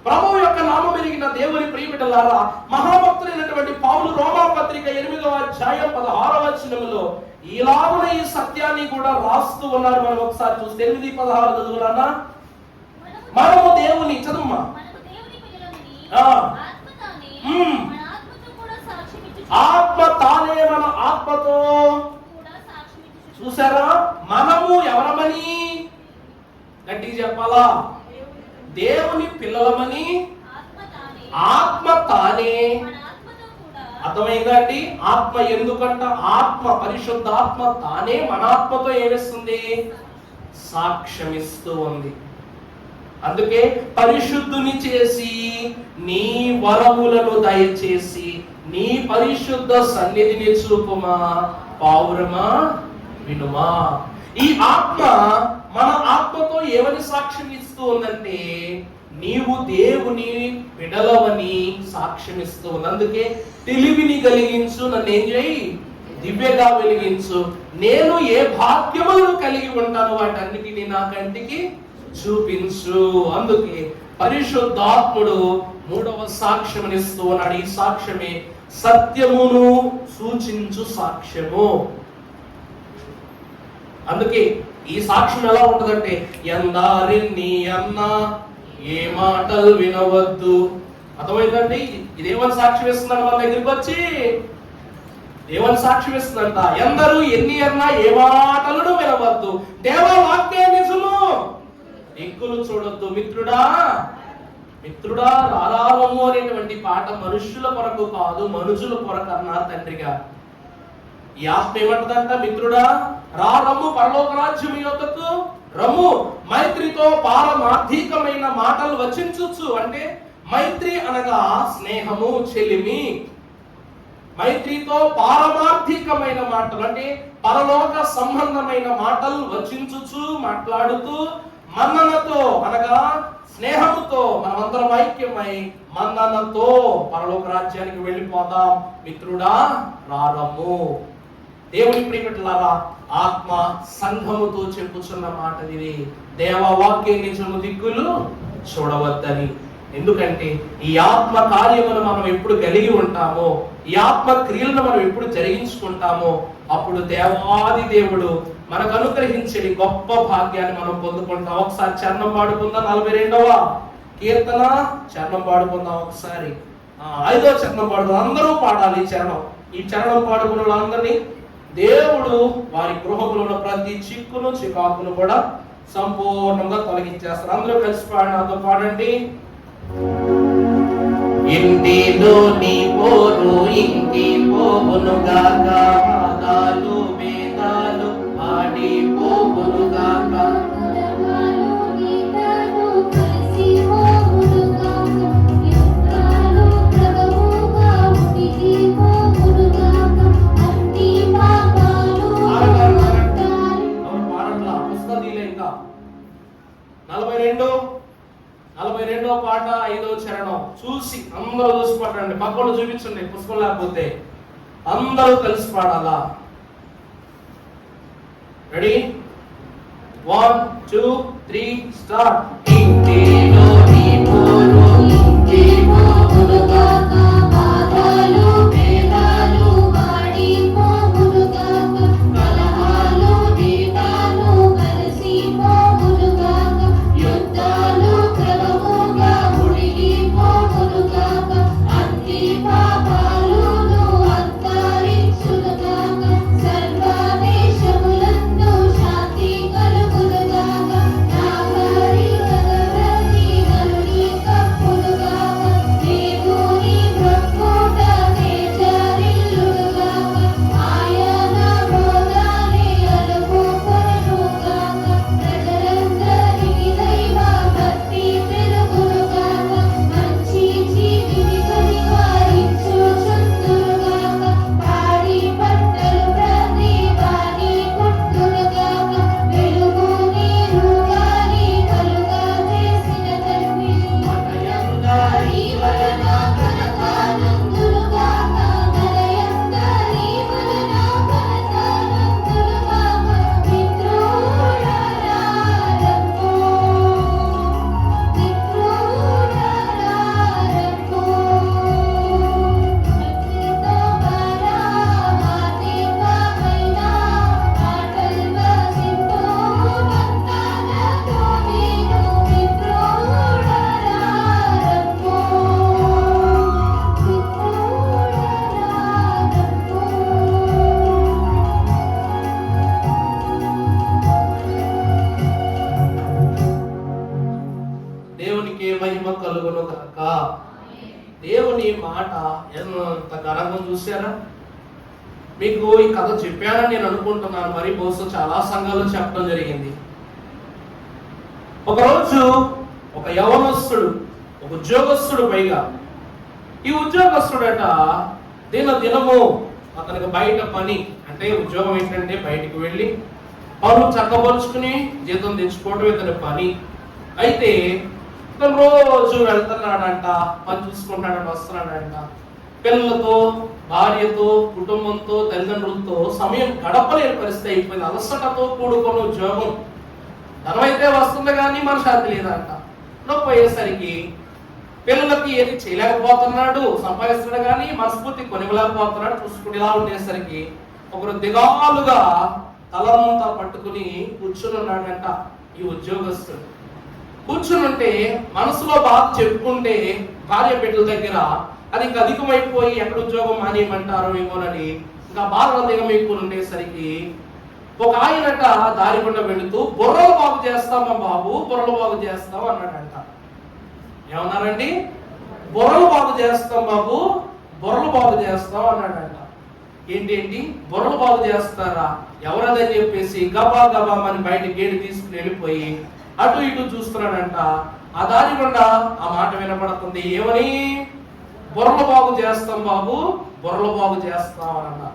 ప్రభువు యొక్క నామం ఎరిగిన దేవుని ప్రియబిడ్డలారా, మహాభక్తులైనటువంటి పౌలు రోమా పత్రిక 8వ అధ్యాయం 16వ వచనములో ఇలాగున ఈ సత్యాన్ని కూడా రాస్తూ ఉన్నారు. మనం ఒకసారి చూస్తే 8:16 చదువులానా? మనము దేవుని చదువుమా ఆత్మ తానే మన ఆత్మతో చూసారా, మనము ఎవరమని గట్టిగా చెప్పాలా, దేవుని పిల్లలమని ఆత్మ తానే. అర్థమైందండి? ఆత్మ ఎందుకంట, ఆత్మ పరిశుద్ధాత్మ తానే మన ఆత్మతో ఏమిస్తుంది, సాక్ష్యమిస్తూ ఉంది. అందుకే పరిశుద్ధుని చేసి నీ వరములను దయచేసి నీ పరిశుద్ధ సన్నిధిని చూపుమా, పావురమా వినుమా. ఈ ఆత్మ మన ఆత్మతో ఏమని సాక్ష్యం ఇస్తూ ఉందంటే, నీవు దేవుని బిడలవని సాక్ష్యం ఇస్తూ ఉంది. అందుకే తెలివిని కలిగించు, నన్ను ఏం చేయి, దివ్యగా వెలిగించు. నేను ఏ భాగ్యములను కలిగి ఉంటాను వాటన్నిటిని నా కంటికి చూపించు. అందుకే పరిశుద్ధాత్ముడు మూడవ సాక్ష్యం ఇస్తూ ఉన్నాడు. ఈ సాక్ష్యమే సత్యమును సూచించు సాక్ష్యము. అందుకే ఈ సాక్ష్యం ఎలా ఉంటదంటే, ఎందారిని అన్నా ఏ మాటలు వినవద్దు. అర్థమైందండి? ఇదేమని సాక్ష్యం ఇస్తున్నాడు, మన దగ్గరికి వచ్చి దేవుని సాక్ష్యం ఇస్తుందంట. ఎందరూ ఎన్ని అన్నా ఏ మాటలను వినవద్దు, దేవా వాక్యే నిజము, దిక్కులు చూడొద్దు. మిత్రుడా మిత్రుడా రారావము అనేటువంటి పాట మనుష్యుల కొరకు కాదు, మనుషుల కొరకు అన్నారు తండ్రిగా. ఈ ఆత్మ ఏమంటదంట, మిత్రుడా రమ్ము పరలోక రాజ్యం యొద్దకు రమ్ము, మైత్రితో పారమార్థికమైన మాటలు వచించొచ్చు. అంటే మైత్రి అనగా స్నేహము, చెలిమి. మైత్రితో పారమార్థికమైన మాటలు అంటే పరలోక సంబంధమైన మాటలు వచించుచు, మాట్లాడుతూ, మన్ననతో అనగా స్నేహముతో మనమందరం ఐక్యమై మన్ననతో పరలోక రాజ్యానికి వెళ్ళిపోదాం. మిత్రుడా రారమ్ము. దేవుని ప్రియమిత్రులారా, ఆత్మ సంఘముతో చెప్పుచున్న మాట ఇది. దేవవాక్య నిజము, దిక్కులు చూడవద్దని. ఎందుకంటే ఈ ఆత్మ కార్యమును మనం ఎప్పుడు కలిగి ఉంటామో, ఈ ఆత్మ క్రియలను మనం ఎప్పుడు జరిగించుకుంటామో, అప్పుడు దేవాది దేవుడు మనకు అనుగ్రహించే గొప్ప భాగ్యాన్ని మనం పొందుకుంటాం. ఒకసారి చరణం పాడుకుందాం. 42వ కీర్తన చరణం పాడుకుందాం. ఒకసారి 5వ చరణం పాడుకుందాం. అందరూ పాడాలి ఈ చరణం. ఈ చరణం పాడుకున్న వాళ్ళందరినీ దేవుడు వారి గృహంలో ఉన్న ప్రతి చిక్కును చికాకును కూడా సంపూర్ణంగా తొలగించేస్తారు. అందరూ కలిసి పాడండి. ఇంటిలో నీ పోరు ఇంటి పోవును గాక, పాదాలు వేదాలు ఆడి పోవును గాక, ఇంకా 42వ పాట 5వ చరణం చూసి అందరూ చూసి పాడండి. పక్కన చూపించండి, పుస్తకం లేకపోతే అందరూ కలిసి పాడాలా. రెడీ? 1 2 3 స్టార్ట్. ఇంటిలో నీ పోరు ఇంటి పోవును గాక, పాదాలు వేదాలు వాడి పోవును గాక, కలహాలు గీతాలు కలిసి పోవును గాక, యుద్ధాలు క్రమముగా ఉడిగి పోవును గాక, అన్ని పాపాలును అంతరించును గాక, సర్వదేశములందు శాంతి కలుగును గాక, నాగరికత ఎంత ఘనంగా చూసారా? మీకు ఈ కథ చెప్పానని నేను అనుకుంటున్నాను, మరి బహుశా చాలా సంఘాల్లో చెప్పడం జరిగింది. ఒకరోజు ఒక యవనస్తుడు, ఒక ఉద్యోగస్తుడు, పైగా ఈ ఉద్యోగస్తుడట దినము అతనికి బయట పని, అంటే ఉద్యోగం ఏంటంటే బయటికి వెళ్ళి పనులు చక్కపరుచుకుని జీతం తెచ్చుకోవడం ఇతని పని. అయితే ఇతను రోజు వెళ్తున్నాడంట, పని చూసుకుంటాడంట, వస్తున్నాడంట. పిల్లలతో, భార్యతో, కుటుంబంతో, తల్లిదండ్రులతో సమయం గడపలేని పరిస్థితి అయిపోయింది. అలసటతో కూడుకున్న ఉద్యోగం. ధనం అయితే వస్తుంది కానీ మన శాంతి లేదంట. పోయేసరికి పిల్లలకి ఏది చేయలేకపోతున్నాడు, సంపాదిస్తున్నాడు కానీ మనస్ఫూర్తి కొనివ్వలేకపోతున్నాడు. చూసుకుని ఇలా ఉండేసరికి ఒకరు దిగాలుగా తలంతా పట్టుకుని కూర్చుని ఉన్నాడంట ఈ ఉద్యోగస్తుడు. కూర్చుని ఉంటే మనసులో బాధ చెప్పుకుంటే భార్య బిడ్డల దగ్గర అది ఇంకా అధికమైపోయి ఎక్కడ ఉద్యోగం మానేయమంటారో ఏమోనని ఇంకా బాధ దిగమైపోయి ఉండేసరికి ఒక ఆయనట దారి గుండా వెళుతూ బుర్రలు బాగు చేస్తామా బాబు, బుర్రలు బాగు చేస్తాం అన్నాడంట. ఏమన్నారండి? బుర్రలు బాగు చేస్తాం బాబు, బుర్రలు బాగు చేస్తాం అన్నాడంట. ఏంటేంటి బుర్రలు బాగు చేస్తారా, ఎవరదని చెప్పేసి గబా గబా అని బయట గేటు తీసుకుని వెళ్ళిపోయి అటు ఇటు చూస్తున్నాడంట. ఆ దారి గుండా ఆ మాట వినపడుతుంది. ఏమని? బుర్రలు బాగు చేస్తాం బాబు, బుర్రలు బాగు చేస్తాం అని అన్నా.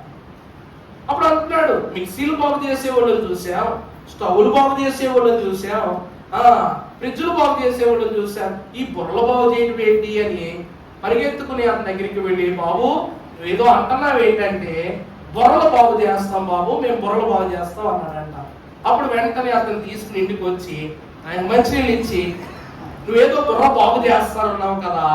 అప్పుడు అంటున్నాడు, మిక్సీలు బాగు చేసేవాళ్ళని చూసాం, స్టవ్లు బాగు చేసేవాళ్ళని చూసాం, ఫ్రిడ్జ్లు బాగు చేసేవాళ్ళని చూసాం, ఈ బుర్రలు బాగు చేయడం ఏంటి అని పరిగెత్తుకుని అతని దగ్గరికి వెళ్ళి, బాబు ఏదో అంటున్నావు ఏంటంటే, బుర్రలు బాగు చేస్తాం బాబు, మేము బుర్రలు బాగు చేస్తాం అన్నాడంట. అప్పుడు వెంటనే అతను తీసుకుని ఇంటికి వచ్చి ఆయన మంచినీళ్ళు ఇచ్చి, నువ్వేదో బుర్ర బాగు చేస్తానన్నావు కదా,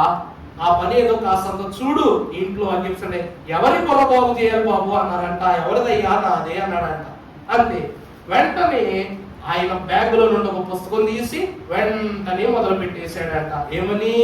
ఆ పని ఏదో కాస్తంత చూడు ఇంట్లో అని చెప్పండి. ఎవరి బుర్ర బాగు చేయాలి బాబు అన్నారంట. ఎవరిదయ్యా? నాదే అన్నాడంట. అంతే. వెంటనే ఆయన బ్యాగులో నుండి ఒక పుస్తకం తీసి వెంటనే మొదలు పెట్టేశాడంట. ఏమని?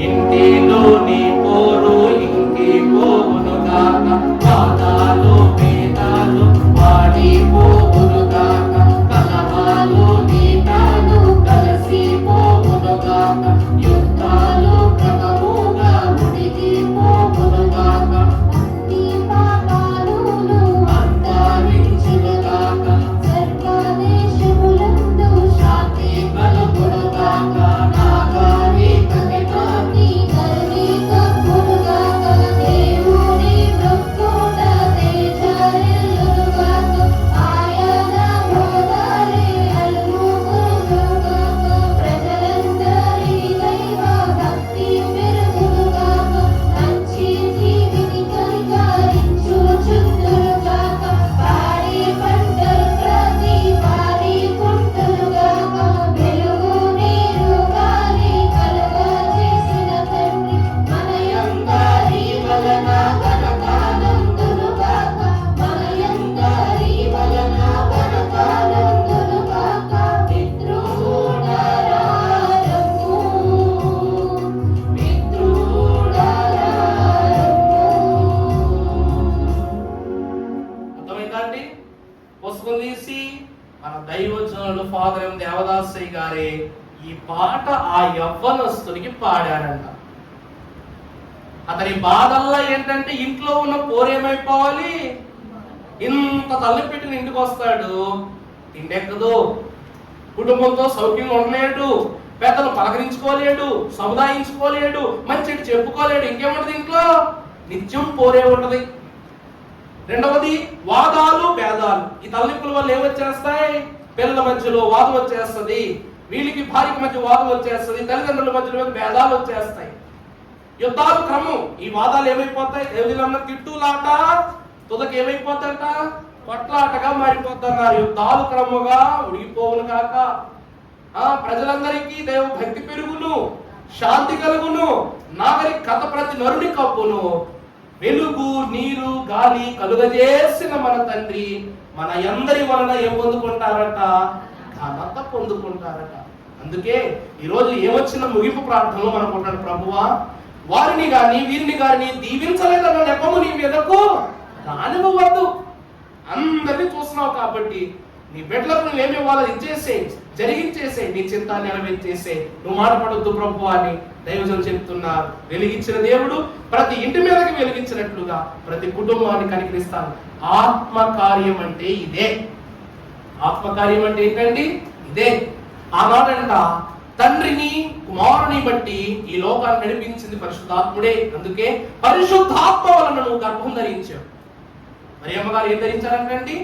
ఇంటిలోని పోరు ఇంటి పోవును గాక, పాదాలు వేదాలు వాడి పోవును గాక, కలహాలు నీటాలు కలిసి పోవును గాక, యుద్ధాలు క్రమముగా ముడిగి పోవును గాక, అన్ని పాపాలు అంతరించును గాక, సర్వదేశములందు శాంతి కలుగును గాక, నాగారి కవితాన్ని ధరణి కప్పును గాక, దేవుని భక్తుడ తేజరిల్లును గాక, ఆయన బోధలే అలుముకును గాక, ప్రజలందరి దైవ భక్తి పెరుగును గాక, మంచి జీవిని కనికరించుచుందురు గాక, పాడి పంటలు ప్రతి వారి కుంటును గాక, వెలుగు నీరు గాలి కలుగజేసిన తండ్రి మన యందరి వలన కనకానందును గాక, మన యందరి వలన కనకానందును గాక, మిత్రుడారము, అర్థమైందా అండి? పుస్తకం తీసి మన దైవజనులు ఫాదర్ ఎం దేవదాసయ్య గారే ఈ పాట ఆ యవ్వనస్తునికి పాడారంట. అతని బాధల్లా ఏంటంటే ఇంట్లో ఉన్న పోరేమైపోవాలి, ఇంత తల్లి పెట్టిన ఇంటికి వస్తాడు, తిండెక్కదు, కుటుంబంతో సౌఖ్యంగా ఉండలేడు, పెద్దలు పలకరించుకోలేడు, సముదాయించుకోలేడు, మంచి చెప్పుకోలేడు, ఇంకేముంటది ఇంట్లో? నిత్యం పోరే ఉంటది. రెండవది వాదాలు భేదాలు. ఈ తల్లింపుల వల్ల ఏమొచ్చేస్తాయి? పిల్లల మధ్యలో వాదం వచ్చేస్తుంది, వీళ్ళకి భార్యకి మధ్య వాదం వచ్చేస్తుంది, తల్లిదండ్రుల మధ్యలో భేదాలు వచ్చేస్తాయి, యుద్ధాలు క్రమం. ఈ వాదాలు ఏమైపోతాయి? దేవుళ్ళన్న తిట్టులాట తుదకి ఏమైపోతాయంట? కొట్లాటగా మారిపోతున్నారు. యుద్ధాలు క్రమముగా ఉడిగిపోవును కాక, ప్రజలందరికీ దేవ భక్తి పెరుగును, శాంతి కలుగును, నాగరికత ప్రతి నరుని కప్పును, వెలుగు నీరు గాలి కలుగజేసిన మన తండ్రి మన అందరి వలన ఏం పొందుకుంటారట? ఘనత పొందుకుంటారట. అందుకే ఈరోజు ఏమొచ్చిన ముగింపు ప్రార్థనలో మనకుంటాడు, ప్రభువా వారిని గాని వీరిని గాని దీవించలేదన్న నెపము నీ మీదకు రానివ్వవద్దు. అందరినీ చూస్తున్నావు కాబట్టి నీ బిడ్డలకు నువ్వు ఏమి ఇవ్వాలో ఇచ్చేసే, జరిగించేసే, నీ చిత్తాన్ని నెరవేర్చేసే, నువ్వు మాటపడొద్దు ప్రభు అని దైవజనులు చెప్తున్నారు. వెలిగించిన దేవుడు ప్రతి ఇంటి మీదకి వెలిగించినట్లుగా ప్రతి కుటుంబాన్ని కనికరిస్తాను. ఆత్మకార్యం అంటే ఇదే. ఆత్మకార్యం అంటే ఏంటండి? ఇదే. ఆనాడంట తండ్రిని కుమారుని బట్టి ఈ లోకాన్ని నడిపించింది పరిశుద్ధాత్ముడే. అందుకే పరిశుద్ధాత్మ వలన నువ్వు గర్భం ధరించావు. మరి అమ్మగారు ఏం ధరించారంటండి?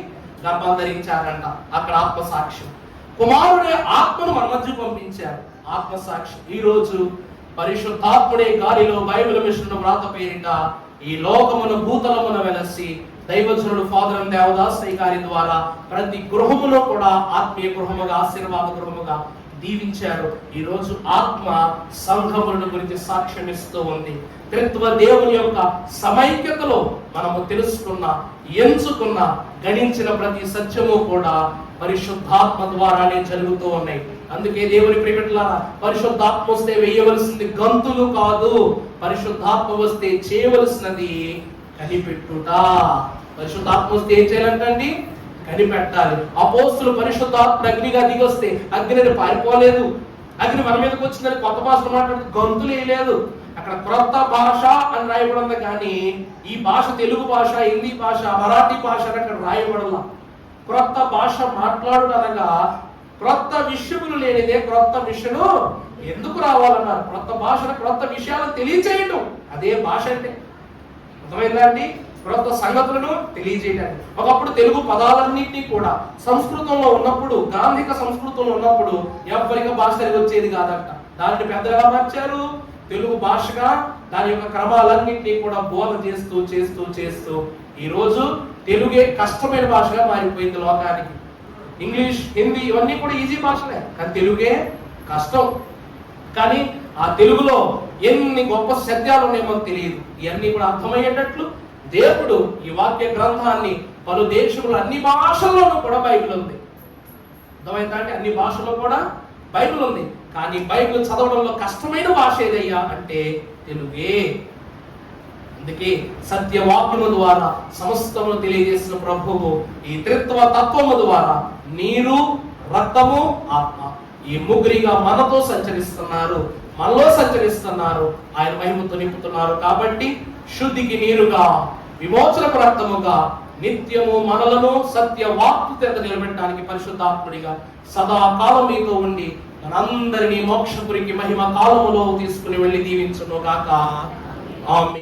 గర్భం ధరించారంట. అక్కడ ఆత్మసాక్ష్యం. కుమారుడే ఆత్మను మన మధ్య పంపించారు, ఆత్మసాక్ష్యం. ఈ రోజు పరిశుద్ధాత్ముడే గాలిలో బైబిల్ మిషన్ వ్రాత పేరిట ఈ లోకమును భూతలమున వెలసి దైవజనుడు ఫాదర్ దేవదాస్ గారి ద్వారా ప్రతి గృహములో కూడా ఆత్మీయ గృహముగా, ఆశీర్వాద గృహముగా దీవించారు. ఈ రోజు ఆత్మ సంఘముల గురించి సాక్ష్యం ఇస్తూ ఉంది. త్రిత్వ దేవుని యొక్క సమైక్యతలో మనము తెలుసుకున్న, ఎంచుకున్న, గణించిన ప్రతి సత్యము కూడా పరిశుద్ధాత్మ ద్వారానే జరుగుతూ ఉన్నాయి. అందుకే దేవుని ప్రియబిడ్డలారా, పరిశుద్ధాత్మ వస్తే వేయవలసింది గంతులు కాదు, పరిశుద్ధాత్మ వస్తే చేయవలసినది కనిపెట్టుట. పరిశుద్ధాత్మ వస్తే ఏం చేయాలంటండి? కనిపెట్టాలి. అపోస్తులు పరిశుద్ధాత్మ అగ్నిగా దిగొస్తే అగ్ని పారిపోలేదు. అగ్ని మన మీదకి వచ్చిందని కొత్త భాషలో మాట్లాడితే గంతులు వేయలేదు. అక్కడ క్రొత్త భాష అని రాయబడింది, కానీ ఈ భాష తెలుగు భాష, హిందీ భాష, మరాఠీ భాష అని అక్కడ రాయబడాల. క్రొత్త భాష మాట్లాడుటనగా క్రొత్త విషయములు లేనిదే క్రొత్త విషయము ఎందుకు రావాలన్నారు? క్రొత్త భాషను, క్రొత్త విషయాలను తెలియచేయటం, అదే భాష అంటే. అర్థమైందా అండి? క్రొత్త సంగతులను తెలియజేయడానికి. ఒకప్పుడు తెలుగు పదాలన్నింటినీ కూడా సంస్కృతంలో ఉన్నప్పుడు, గాంధిక సంస్కృతంలో ఉన్నప్పుడు ఎవరికి భాష వచ్చేది కాదట. దాన్ని పెద్దగా మార్చారు, తెలుగు భాషగా దాని యొక్క క్రమాలన్నింటినీ కూడా బోధ చేస్తూ చేస్తూ చేస్తూ ఈ రోజు తెలుగే కష్టమైన భాషగా మారిపోయింది లోకానికి. ఇంగ్లీష్, హిందీ ఇవన్నీ కూడా ఈజీ భాషలే, కానీ తెలుగే కష్టం. కానీ ఆ తెలుగులో ఎన్ని గొప్ప శబ్దాలు ఉన్నాయో తెలియదు. ఇవన్నీ కూడా అర్థమయ్యేటట్లు దేవుడు ఈ వాక్య గ్రంథాన్ని పలు దేశంలో అన్ని భాషల్లోనూ కూడా బైబిల్ ఉంది. అర్థమైందా అంటే అన్ని భాషల్లో కూడా బైబిల్ ఉంది. కానీ బైబిల్ చదవడంలో కష్టమైన భాష ఏదయ్యా అంటే తెలుగే. అందుకే సత్యవాక్యము ద్వారా సమస్తమును తెలియజేసిన ప్రభువు ఈ త్రిత్వ తత్వము ద్వారా నీరు, రక్తము, ఆత్మ ఈ ముగ్గురిగా మనతో సంచరిస్తున్నారు, మనలో సంచరిస్తున్నారు, ఆయన మహిమతో నింపుతున్నారు. కాబట్టి శుద్ధికి నీరుగా, విమోచనకు రక్తముగా నిత్యము మనలను సత్య వాక్కు చేత నిలబెట్టడానికి పరిశుద్ధాత్ముడిగా సదాకాలం మీతో ఉండి మనందరినీ మోక్షపురికి మహిమ కాలములో తీసుకుని వెళ్ళి దీవించును గాక. ఆమేన్.